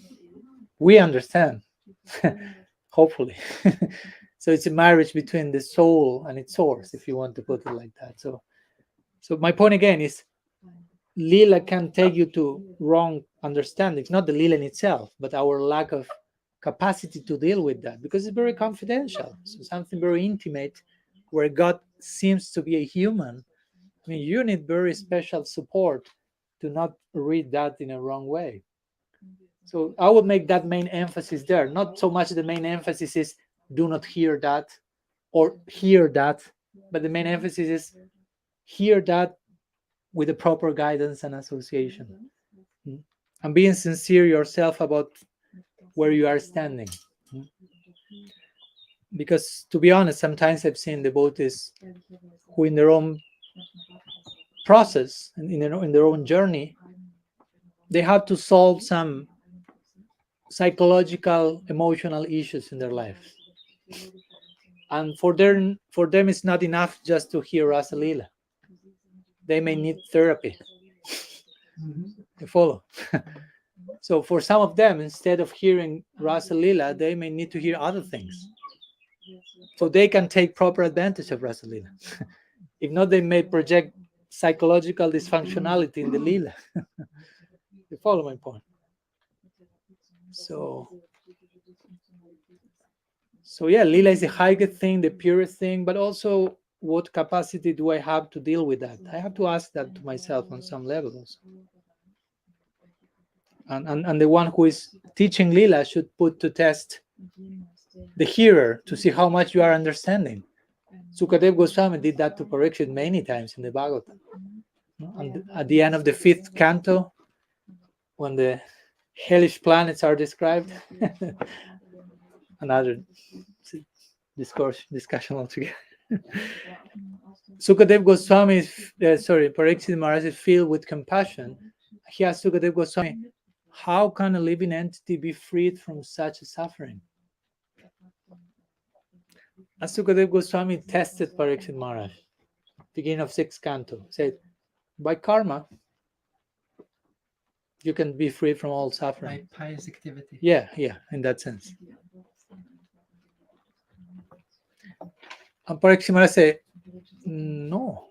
We understand, hopefully. So it's a marriage between the soul and its source, if you want to put it like that. So my point again is, Lila can take you to wrong understandings, not the Lila in itself, but our lack of capacity to deal with that, because it's very confidential. So something very intimate, where God seems to be a human. You need very special support to not read that in a wrong way. So I would make that main emphasis there. Not so much the main emphasis is do not hear that or hear that, but the main emphasis is hear that with the proper guidance and association. And being sincere yourself about where you are standing. Because to be honest, sometimes I've seen devotees who in their own process, in their own journey, they have to solve some psychological, emotional issues in their lives. And for them it's not enough just to hear Rasa-lila. They may need therapy. You follow? So for some of them, instead of hearing Rasa-lila, they may need to hear other things. So they can take proper advantage of Rasa-lila. If not, they may project psychological dysfunctionality in the lila. You follow my point? So yeah, lila is the highest thing, the purest thing, but also what capacity do I have to deal with that? I have to ask that to myself on some level also. And the one who is teaching lila should put to test the hearer to see how much you are understanding. Sukadev Goswami did that to Parikshit many times in the Bhagavatam. And at the end of the 5th canto, when the hellish planets are described, another discussion altogether. Sukadev Goswami, Parikshit Maharaj is filled with compassion. He asked Sukadev Goswami, how can a living entity be freed from such a suffering? And Sukadev Goswami tested Parikshit Maharaj, beginning of 6th canto, said, by karma, you can be free from all suffering. By pious activity. Yeah, in that sense. And Parikshit Maharaj said, no.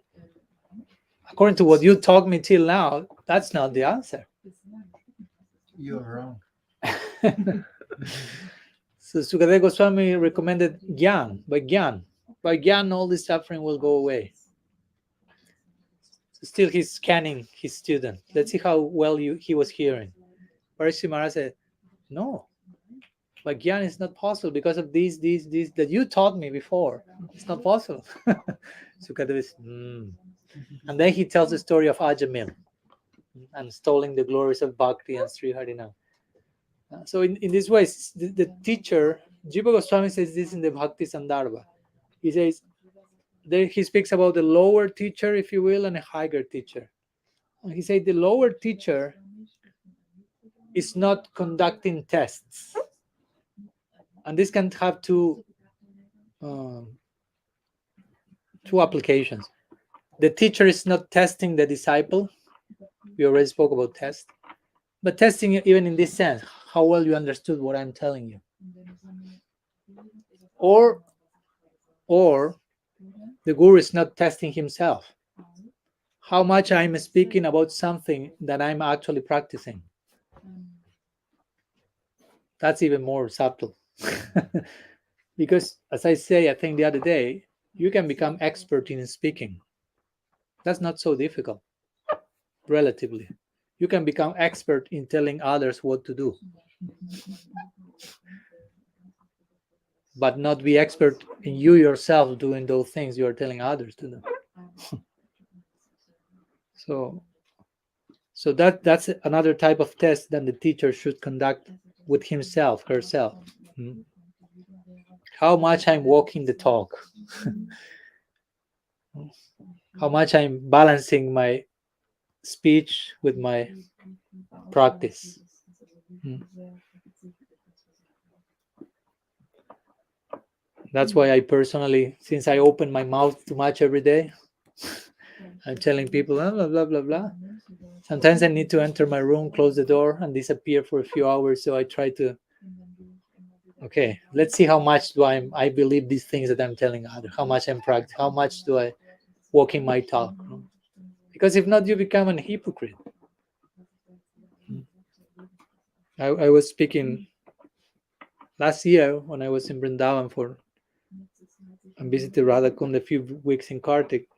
According to what you taught me till now, that's not the answer. You're wrong. So Sukadev Goswami recommended Gyan. By Gyan, all the suffering will go away. So still he's scanning his student. Let's see how well he was hearing. Parikshit Maharaj said, no. By Gyan is not possible because of these that you taught me before. It's not possible. Sukadev is, And then he tells the story of Ajamil and stealing the glories of Bhakti and Sri Harinam. So in this way, the teacher, Jiva Goswami says this in the Bhakti Sandarbha. He says, he speaks about the lower teacher, if you will, and a higher teacher. And he said the lower teacher is not conducting tests. And this can have two applications. The teacher is not testing the disciple. We already spoke about test. But testing it even in this sense, how well you understood what I'm telling you. Or the guru is not testing himself. How much I'm speaking about something that I'm actually practicing. That's even more subtle. Because as I say, I think the other day, you can become expert in speaking. That's not so difficult, relatively. You can become expert in telling others what to do, but not be expert in you yourself doing those things you are telling others to do. So that's another type of test that the teacher should conduct with himself, herself. How much I'm walking the talk. How much I'm balancing my speech with my practice. That's why I personally, since I open my mouth too much every day, I'm telling people blah blah blah blah. Sometimes I need to enter my room, close the door, and disappear for a few hours. So I try to, okay, let's see how much do I believe these things that I'm telling others. How much I'm practicing. How much do I walk in my talk? Because if not, you become a hypocrite. I was speaking last year when I was in Vrindavan and visited Radhakund a few weeks in Kartik.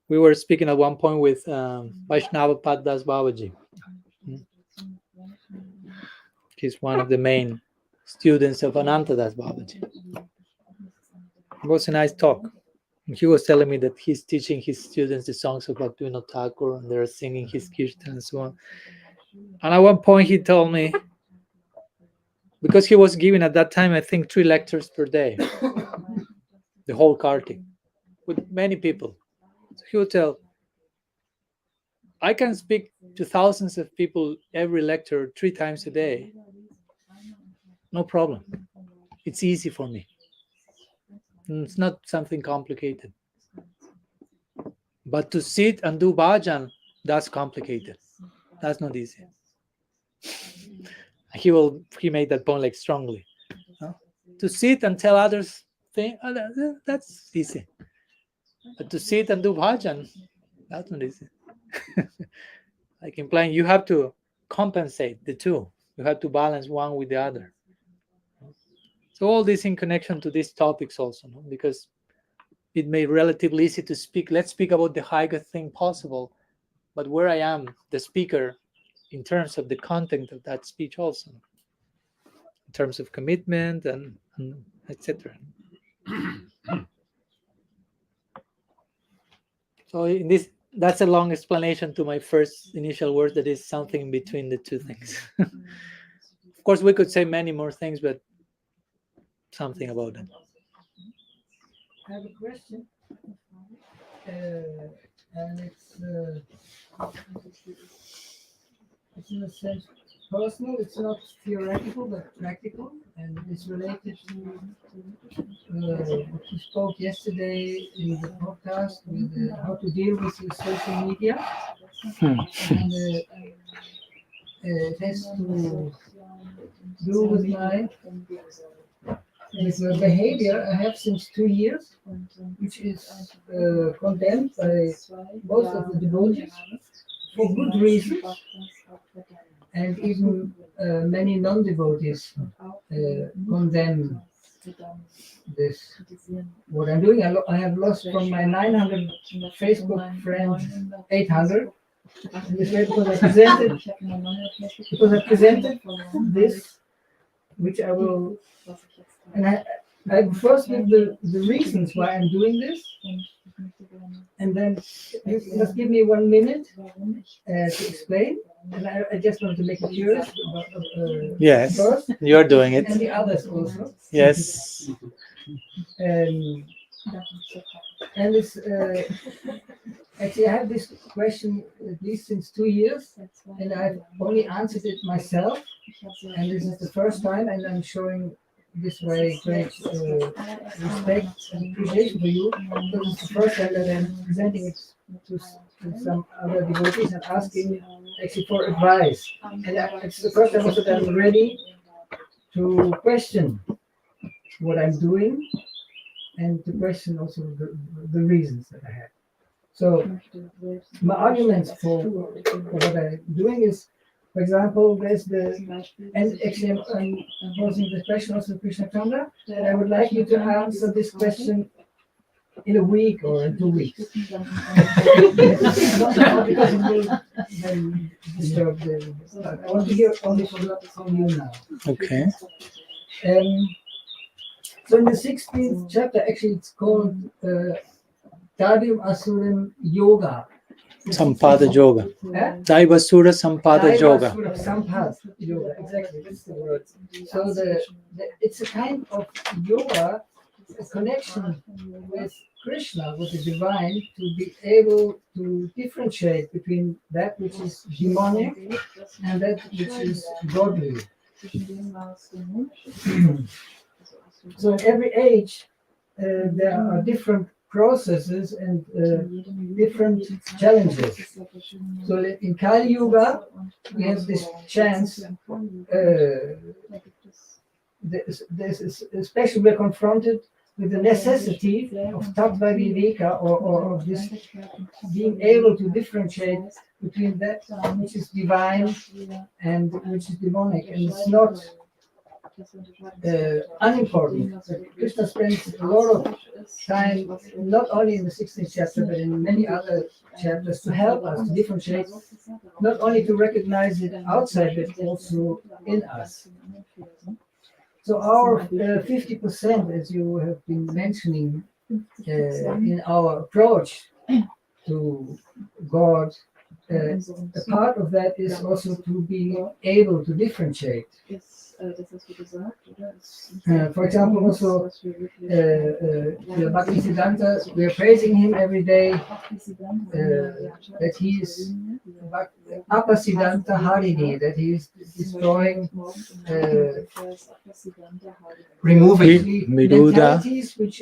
We were speaking at one point with Vaishnava Paddas Babaji. He's one of the main students of Anantadas Babaji. It was a nice talk. He was telling me that he's teaching his students the songs of Bhaktivinoda Thakur, and they're singing his kirtan and so on. And at one point he told me, because he was giving at that time, I think 3 lectures per day, the whole Kartik, with many people. So he would tell, I can speak to thousands of people every lecture 3 times a day. No problem. It's easy for me. It's not something complicated. But to sit and do bhajan, that's complicated. That's not easy. He made that point like strongly. To sit and tell others things, that's easy. But to sit and do bhajan, that's not easy. Like implying you have to compensate the two. You have to balance one with the other. So all this in connection to these topics also, because it may be relatively easy to speak. Let's speak about the highest thing possible, but where I am, the speaker, in terms of the content of that speech also, in terms of commitment and etc. So in this, that's a long explanation to my first initial word, that is something in between the two things. Of course, we could say many more things, but something about it. I have a question, and it's in a sense personal. It's not theoretical, but practical, and it's related to what you spoke yesterday in the podcast with how to deal with the social media. And it has to do with my behavior I have since 2 years, which is condemned by most of the devotees for good reasons, and even many non-devotees condemn this. What I'm doing, I have lost from my 900 Facebook friends 800. And this way, because I presented this, which I will, and I first give the reasons why I'm doing this, and then you must give me 1 minute to explain. And I just want to make it curious about Yes, first, you're doing it. and the others also. Yes. And it's actually I have this question at least since 2 years, and I've only answered it myself. And this is the first time, and I'm showing this very great respect and appreciation for you, because it's the first time that I'm presenting it to some other devotees and asking actually for advice. And it's the first time also that I'm ready to question what I'm doing and to question also the reasons that I have. So my arguments for what I'm doing is, for example, there's and actually I'm posing the question also to Krishna Chandra, and I would like you to answer this question in a week or in 2 weeks. Not because it will then disturb the. I want to hear only from you now. Okay. So in the 16th chapter, actually it's called Davyam Asuram Yoga. Sampada Yoga. Daivasura Sampada Yoga. Sampada Yoga, exactly, that's the word. So it's a kind of yoga, a connection with Krishna, with the divine, to be able to differentiate between that which is demonic and that which is godly. So in every age, there are different processes and different challenges. So in Kali Yuga, we have this chance, especially we're confronted with the necessity of tattva viveka, or of this being able to differentiate between that which is divine and which is demonic. And it's not unimportant. Krishna spends a lot of time, not only in the 16th chapter, but in many other chapters, to help us to differentiate, not only to recognize it outside, but also in us. So our 50%, as you have been mentioning, in our approach to God, a part of that is also to be able to differentiate. For example, also Bhaktisiddhanta, we are praising him every day, that he is Apasiddhanta Harini, that he is destroying, removing mentalities which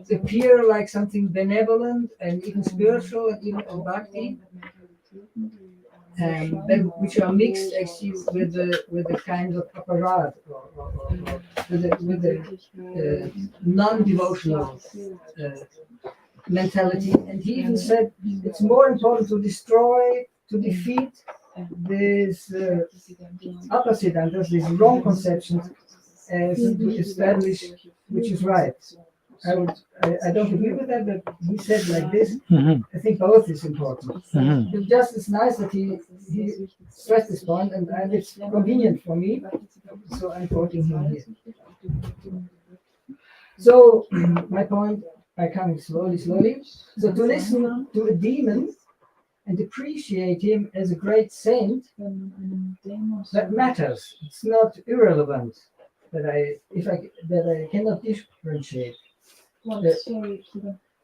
appear like something benevolent and even spiritual and even bhakti, which are mixed actually with the kind of aparat, or with the non-devotional mentality. And he even said it's more important to defeat these apasiddhantas, these wrong conceptions, as to establish which is right. I don't agree with that, but he said like this. I think both is important. It's just it's nice that he stressed this point, and it's convenient for me, so I'm quoting him here. So my point, I come slowly. So to listen to a demon and appreciate him as a great saint, that matters. It's not irrelevant that I cannot differentiate. Sorry,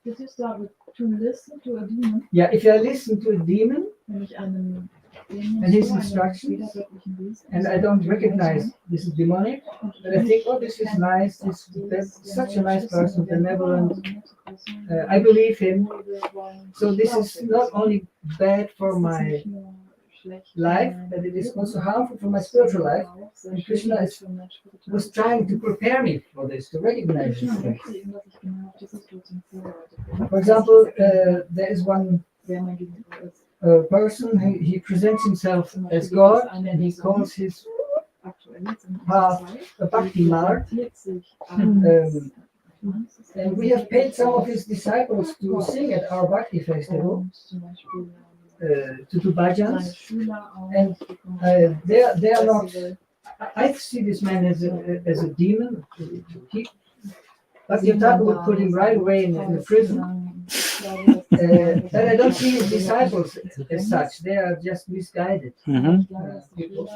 did you start with to listen to a demon? Yeah, if I listen to a demon Wenn ich and his instructions, and I don't recognize this is demonic, but I think, oh, this is nice, that's such a nice person, benevolent, I believe him. So this is not only bad for my life, but it is also harmful for my spiritual life. And Krishna was trying to prepare me for this, to recognize this thing. For example, there is one person, he presents himself as God, and he calls his path a bhakti marg. And we have paid some of his disciples to sing at our bhakti festival, to do bhajans, and they are not. I see this man as a demon. Bhakti Thakur would put him right away in the prison. But I don't see his disciples as such. They are just misguided people.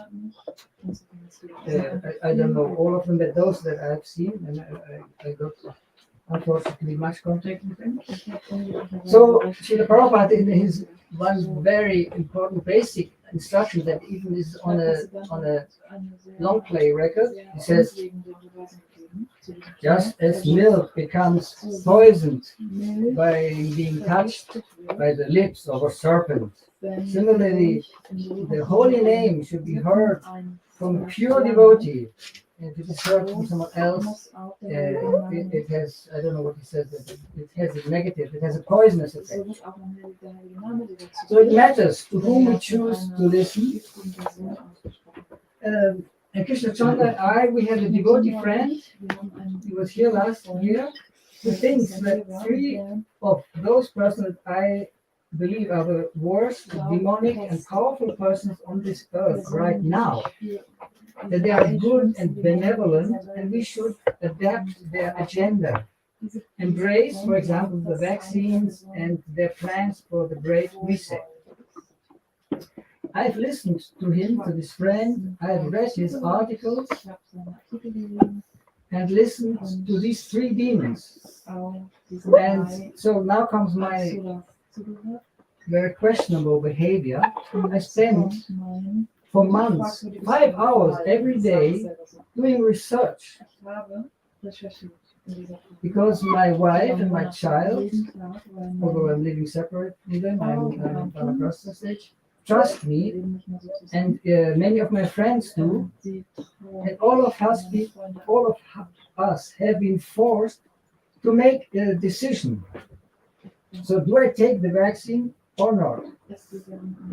I don't know all of them, but those that I've seen, and I got unfortunately much contact with them. So Srila Prabhupada, in his one very important basic instruction that even is on a long play record, he says, just as milk becomes poisoned by being touched by the lips of a serpent, similarly, the holy name should be heard from a pure devotee. If it is heard from someone else, it has, I don't know what he says, but it has a negative, it has a poisonous effect. So it matters to whom we choose to listen. And Krishna Chandra and I, we had a devotee friend, he was here last year, who thinks that 3 of those persons that I believe are the worst, demonic and powerful persons on this earth right now, that they are good and benevolent, and we should adapt their agenda. Embrace, for example, the vaccines and their plans for the Great Reset. I've listened to him, to this friend, I've read his articles, and listened to these 3 demons. And so now comes my very questionable behavior. I spent for months 5 hours every day doing research, because my wife and my child, although I'm living separately them, I'm on a personal stage, trust me, and many of my friends do, and all of us have been forced to make a decision. So do I take the vaccine or not?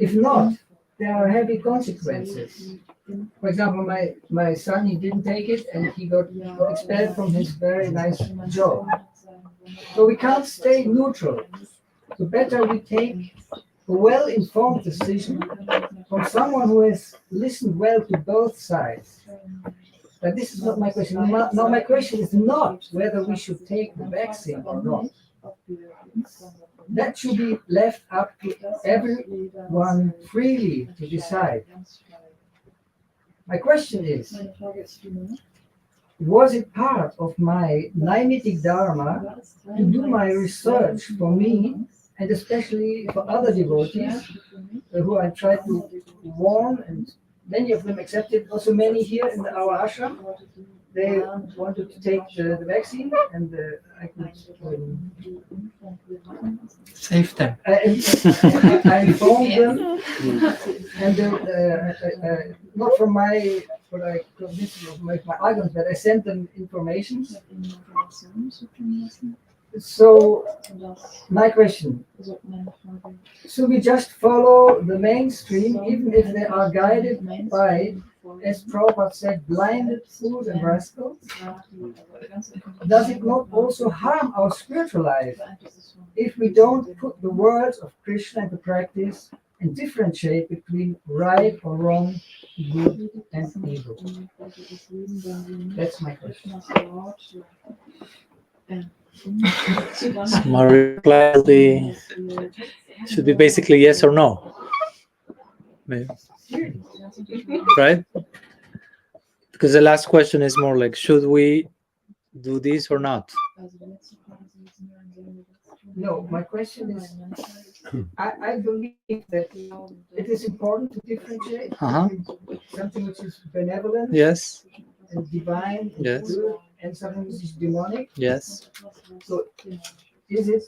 If not, there are heavy consequences. For example, my son, he didn't take it, and he got expelled from his very nice job. So we can't stay neutral. So better we take a well-informed decision from someone who has listened well to both sides. But this is not my question. No, my question is not whether we should take the vaccine or not. That should be left up to everyone freely to decide. My question is, was it part of my Naimitic Dharma to do my research for me, and especially for other devotees who I tried to warn, and many of them accepted, also many here in our ashram, they wanted to take the vaccine, and I could Save them. I informed them, and not from my, what I convinced them of my arguments, but I sent them information. So, my question, should we just follow the mainstream, even if they are guided by, as Prabhupada said, blinded fools and rascals? Does it not also harm our spiritual life if we don't put the words of Krishna into practice and differentiate between right or wrong, good and evil? That's my question. So my reply should be basically yes or no. Maybe. Right? Because the last question is more like, should we do this or not? No, my question is, I believe that it is important to differentiate between something which is benevolent Yes. and divine and Yes. good and something which is demonic. Yes. So is it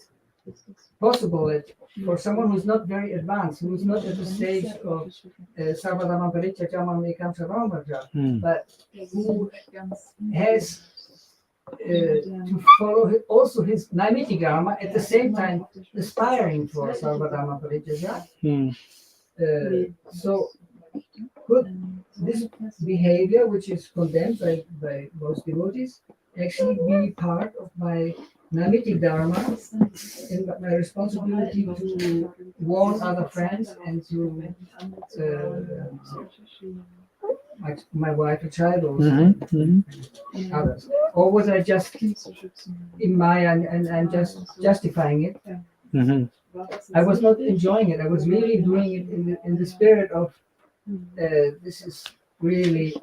possible that for someone who's not very advanced, who's not at the stage of Sarvadhamma Parityajamam Ekam Sarvamabhaja, but who has to follow also his Naimiti Dharma at the same time aspiring for Sarvadhamma Parityajamam? So could this behavior, which is condemned by most devotees, actually be part of my Namitic Dharma and my responsibility to warn other friends and to my wife and child also, others? Or was I just in Maya and just justifying it? I was not enjoying it. I was really doing it in the spirit of this is really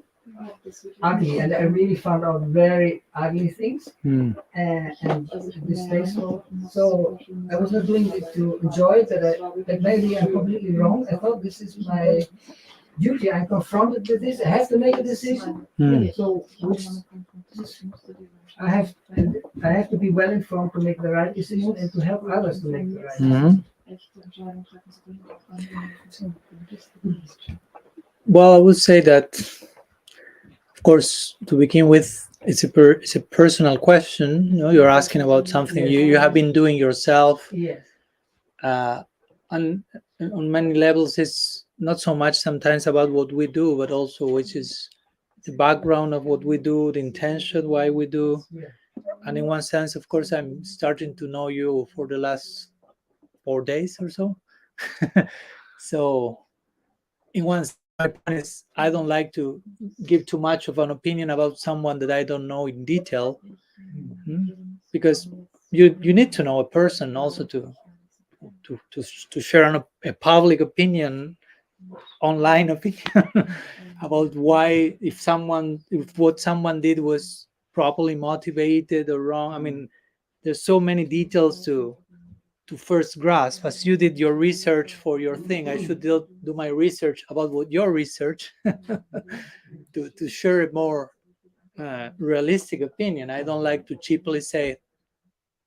ugly, and I really found out very ugly things and distasteful. So I was not doing it to enjoy it. That maybe I'm completely wrong. I thought this is my duty. I'm confronted with this. I have to make a decision. So which I have to be well informed to make the right decision and to help others to make the right decision. Well, I would say that, of course, to begin with, it's a personal question. You know, you're asking about something you have been doing yourself. Yes. And on many levels, it's not so much sometimes about what we do, but also which is the background of what we do, the intention, why we do. And in one sense, of course, I'm starting to know you for the last 4 days or so. So in one sense, my point is I don't like to give too much of an opinion about someone that I don't know in detail, because you need to know a person also to share a public opinion, online opinion about why, if what someone did was properly motivated or wrong. I mean, there's so many details to first grasp. As you did your research for your thing, I should do my research about what your research to share a more realistic opinion. I don't like to cheaply say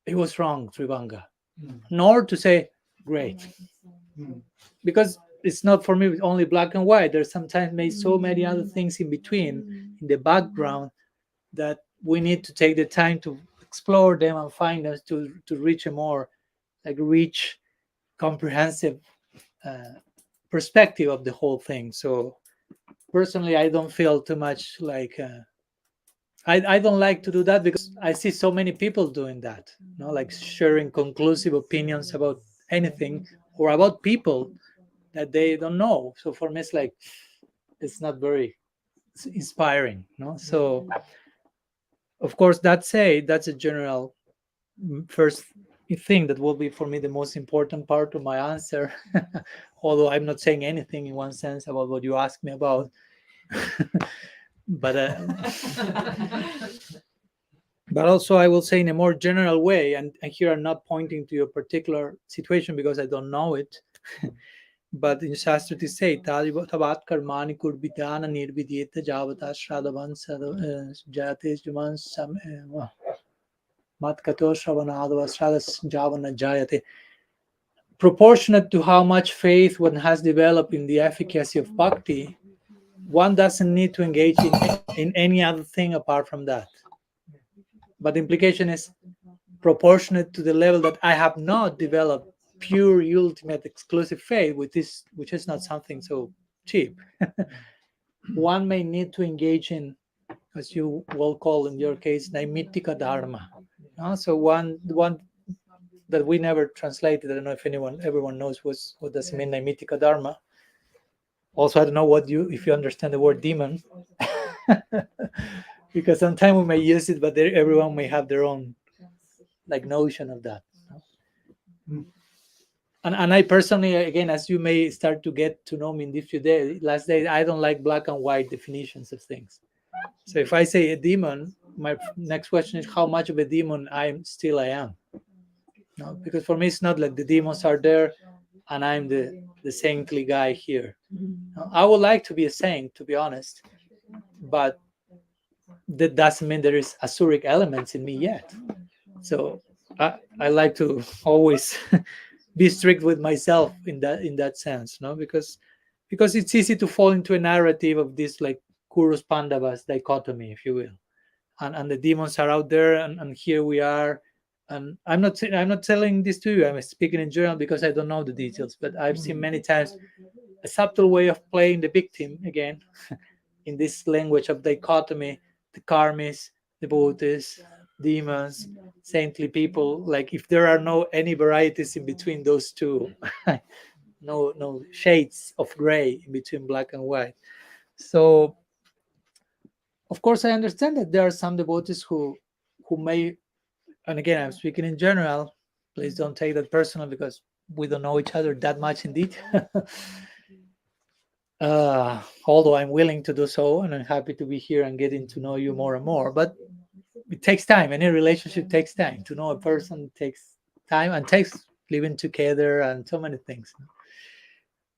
it was wrong, Trivanga, nor to say great, because it's not for me only black and white. There's sometimes made so many other things in between, in the background, that we need to take the time to explore them and find them to reach a more rich, comprehensive perspective of the whole thing. So personally, I don't feel too much like I don't like to do that, because I see so many people doing that, you know, like sharing conclusive opinions about anything or about people that they don't know. So for me, it's not very inspiring, no? So of course, that's a general first thing that will be for me the most important part of my answer. Although I'm not saying anything in one sense about what you asked me about. But but also I will say in a more general way, and here I'm not pointing to your particular situation because I don't know it. But in Shastra it say tavat karmani kurbidana nirvidyeta javata shradhavan jayate juman sam matkato shravanadava shradas javana jayate. Proportionate to how much faith one has developed in the efficacy of bhakti, one doesn't need to engage in any other thing apart from that. But the implication is proportionate to the level that I have not developed pure, ultimate, exclusive faith, which is not something so cheap. One may need to engage in, as you will call in your case, Naimitika Dharma. So one that we never translated. I don't know if everyone knows what does it mean, Naimittika Dharma. Also, I don't know if you understand the word demon, because sometimes we may use it, but everyone may have their own like notion of that. And I personally, again, as you may start to get to know me in these few last days, I don't like black and white definitions of things. So if I say a demon, my next question is how much of a demon I am. No, because for me it's not like the demons are there and I'm the saintly guy here. No, I would like to be a saint, to be honest, but that doesn't mean there is asuric elements in me yet. So I like to always be strict with myself in that sense, no, because it's easy to fall into a narrative of this like Kurus Pandavas dichotomy, if you will, and the demons are out there, and here we are. And I'm not telling this to you. I'm speaking in general because I don't know the details, but I've seen many times a subtle way of playing the victim again in this language of dichotomy: the karmis, the devotees, demons, saintly people. Like if there are any varieties in between those two, no shades of gray in between black and white. So of course I understand that there are some devotees who may, and again I'm speaking in general, please don't take that personal because we don't know each other that much in detail. Although I'm willing to do so, and I'm happy to be here and getting to know you more and more, but it takes time. Any relationship takes time. To know a person takes time, and takes living together and so many things.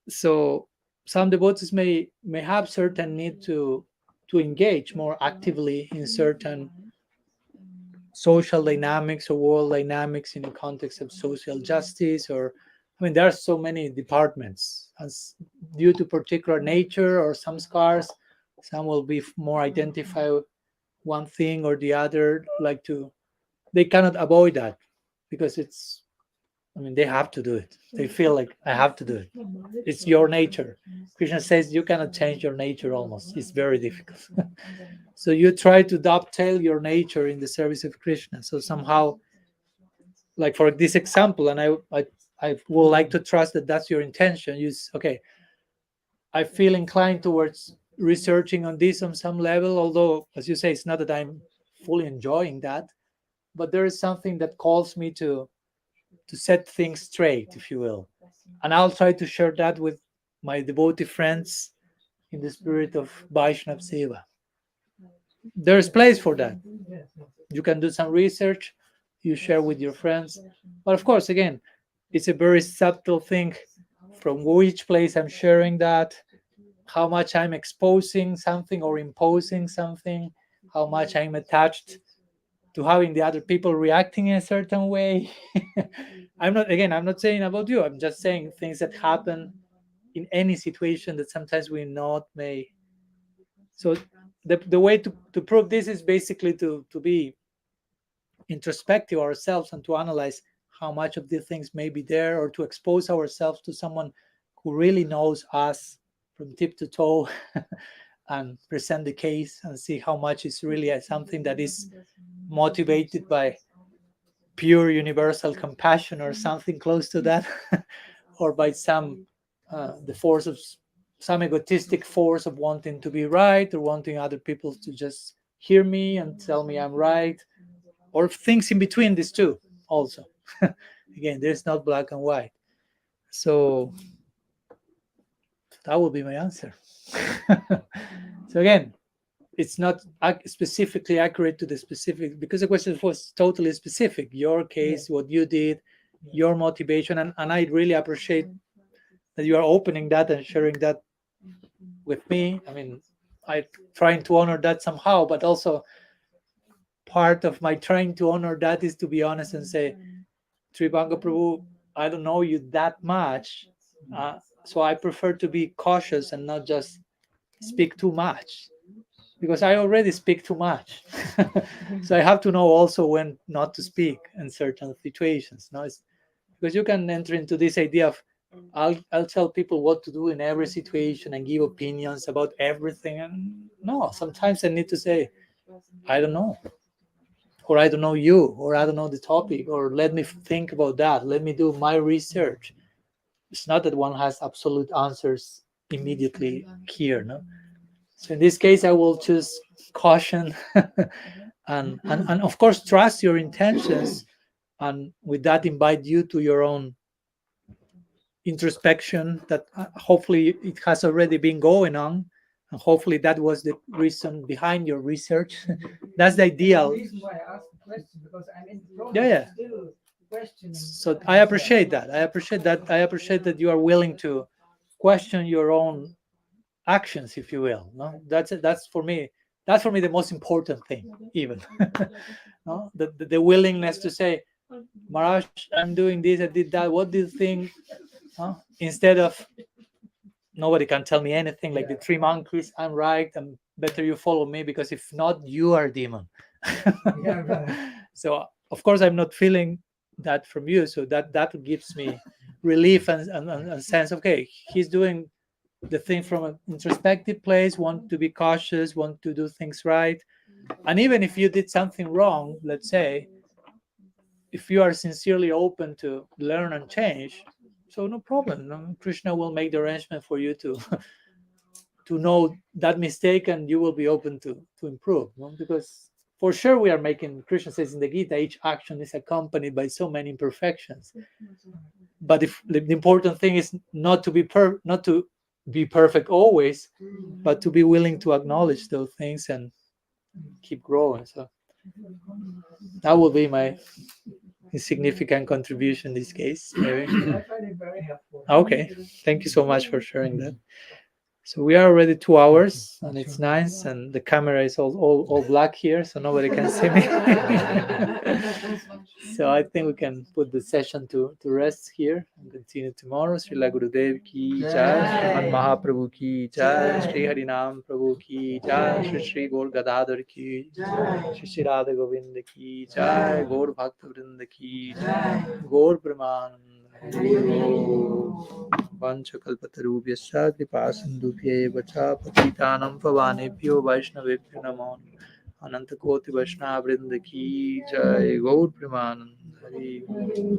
So some devotees may have certain need to engage more actively in certain social dynamics or world dynamics in the context of social justice, or I mean there are so many departments, as due to particular nature or some scars, some will be more identify one thing or the other, they cannot avoid that because they have to do it. They feel like I have to do it. It's your nature. Krishna says you cannot change your nature almost. It's very difficult. So you try to dovetail your nature in the service of Krishna. So somehow, like for this example, and I would like to trust that that's your intention. I feel inclined towards researching on this on some level, although, as you say, it's not that I'm fully enjoying that, but there is something that calls me to set things straight, if you will. And I'll try to share that with my devotee friends in the spirit of Vaishnav Seva. There's place for that. You can do some research, you share with your friends. But of course, again, it's a very subtle thing from which place I'm sharing that, how much I'm exposing something or imposing something, how much I'm attached to having the other people reacting in a certain way. I'm not saying about you. I'm just saying things that happen in any situation that sometimes we not may. So the way to prove this is basically to be introspective ourselves and to analyze how much of these things may be there, or to expose ourselves to someone who really knows us from tip to toe and present the case and see how much is really something that is motivated by pure universal compassion or something close to that, or by the force of some egotistic force of wanting to be right, or wanting other people to just hear me and tell me I'm right, or things in between these two also. Again, there's not black and white. So that would be my answer. So again, it's not specifically accurate to the specific, because the question was totally specific. Your case, what you did, your motivation, and I really appreciate that you are opening that and sharing that with me. I'm trying to honor that somehow, but also part of my trying to honor that is to be honest and say, Tribanga Prabhu, I don't know you that much, so I prefer to be cautious and not just speak too much, because I already speak too much. So I have to know also when not to speak in certain situations. No, because you can enter into this idea of I'll tell people what to do in every situation and give opinions about everything. And no, sometimes I need to say, I don't know. or I don't know you, or I don't know the topic, or let me think about that, let me do my research. It's not that one has absolute answers immediately here, no? So in this case, I will choose caution and of course trust your intentions, and with that invite you to your own introspection that hopefully it has already been going on, and hopefully that was the reason behind your research. That's the ideal. The reason why I asked the question, because I'm in the process Yeah. still questioning. So I appreciate that. I appreciate that you are willing to question your own actions, if you will. No, that's for me the most important thing, even. No, the willingness to say, Maharaj, I'm doing this, I did that, what do you think? Instead of, nobody can tell me anything, like the three monkeys, I'm right, and better you follow me, because if not, you are a demon. Yeah, right. So of course I'm not feeling that from you, so that gives me relief and sense, okay, he's doing the thing from an introspective place, want to be cautious, want to do things right. And even if you did something wrong, let's say, if you are sincerely open to learn and change, so no problem, no? Krishna will make the arrangement for you to to know that mistake, and you will be open to improve, no? Because for sure we are making, Krishna says in the Gita, each action is accompanied by so many imperfections. But if the important thing is not to be perfect always, but to be willing to acknowledge those things and keep growing. So that will be my insignificant contribution in this case. Maybe. I find it very helpful. Okay, thank you so much for sharing that. So we are already 2 hours, and it's nice, and the camera is all black here, so nobody can see me. So I think we can put the session to rest here and continue tomorrow. Srila Gurudev ki jai, Sriman Mahaprabhu ki jai, Sri Harinam Prabhu ki jai, Sri Gaur Gadadhar ki jai, Sri Radha Govind ki jai, Gaur Bhakta Vrinda ki jai, Gaur Brahman. Vanchakalpatarubhyascha कृपासिन्धुभ्यैव च पतितानां पावनेभ्यो वैष्णवेभ्यो नमो अनंत कोटि वैष्णव वृंद की जय। गौर प्रेमानंद हरि।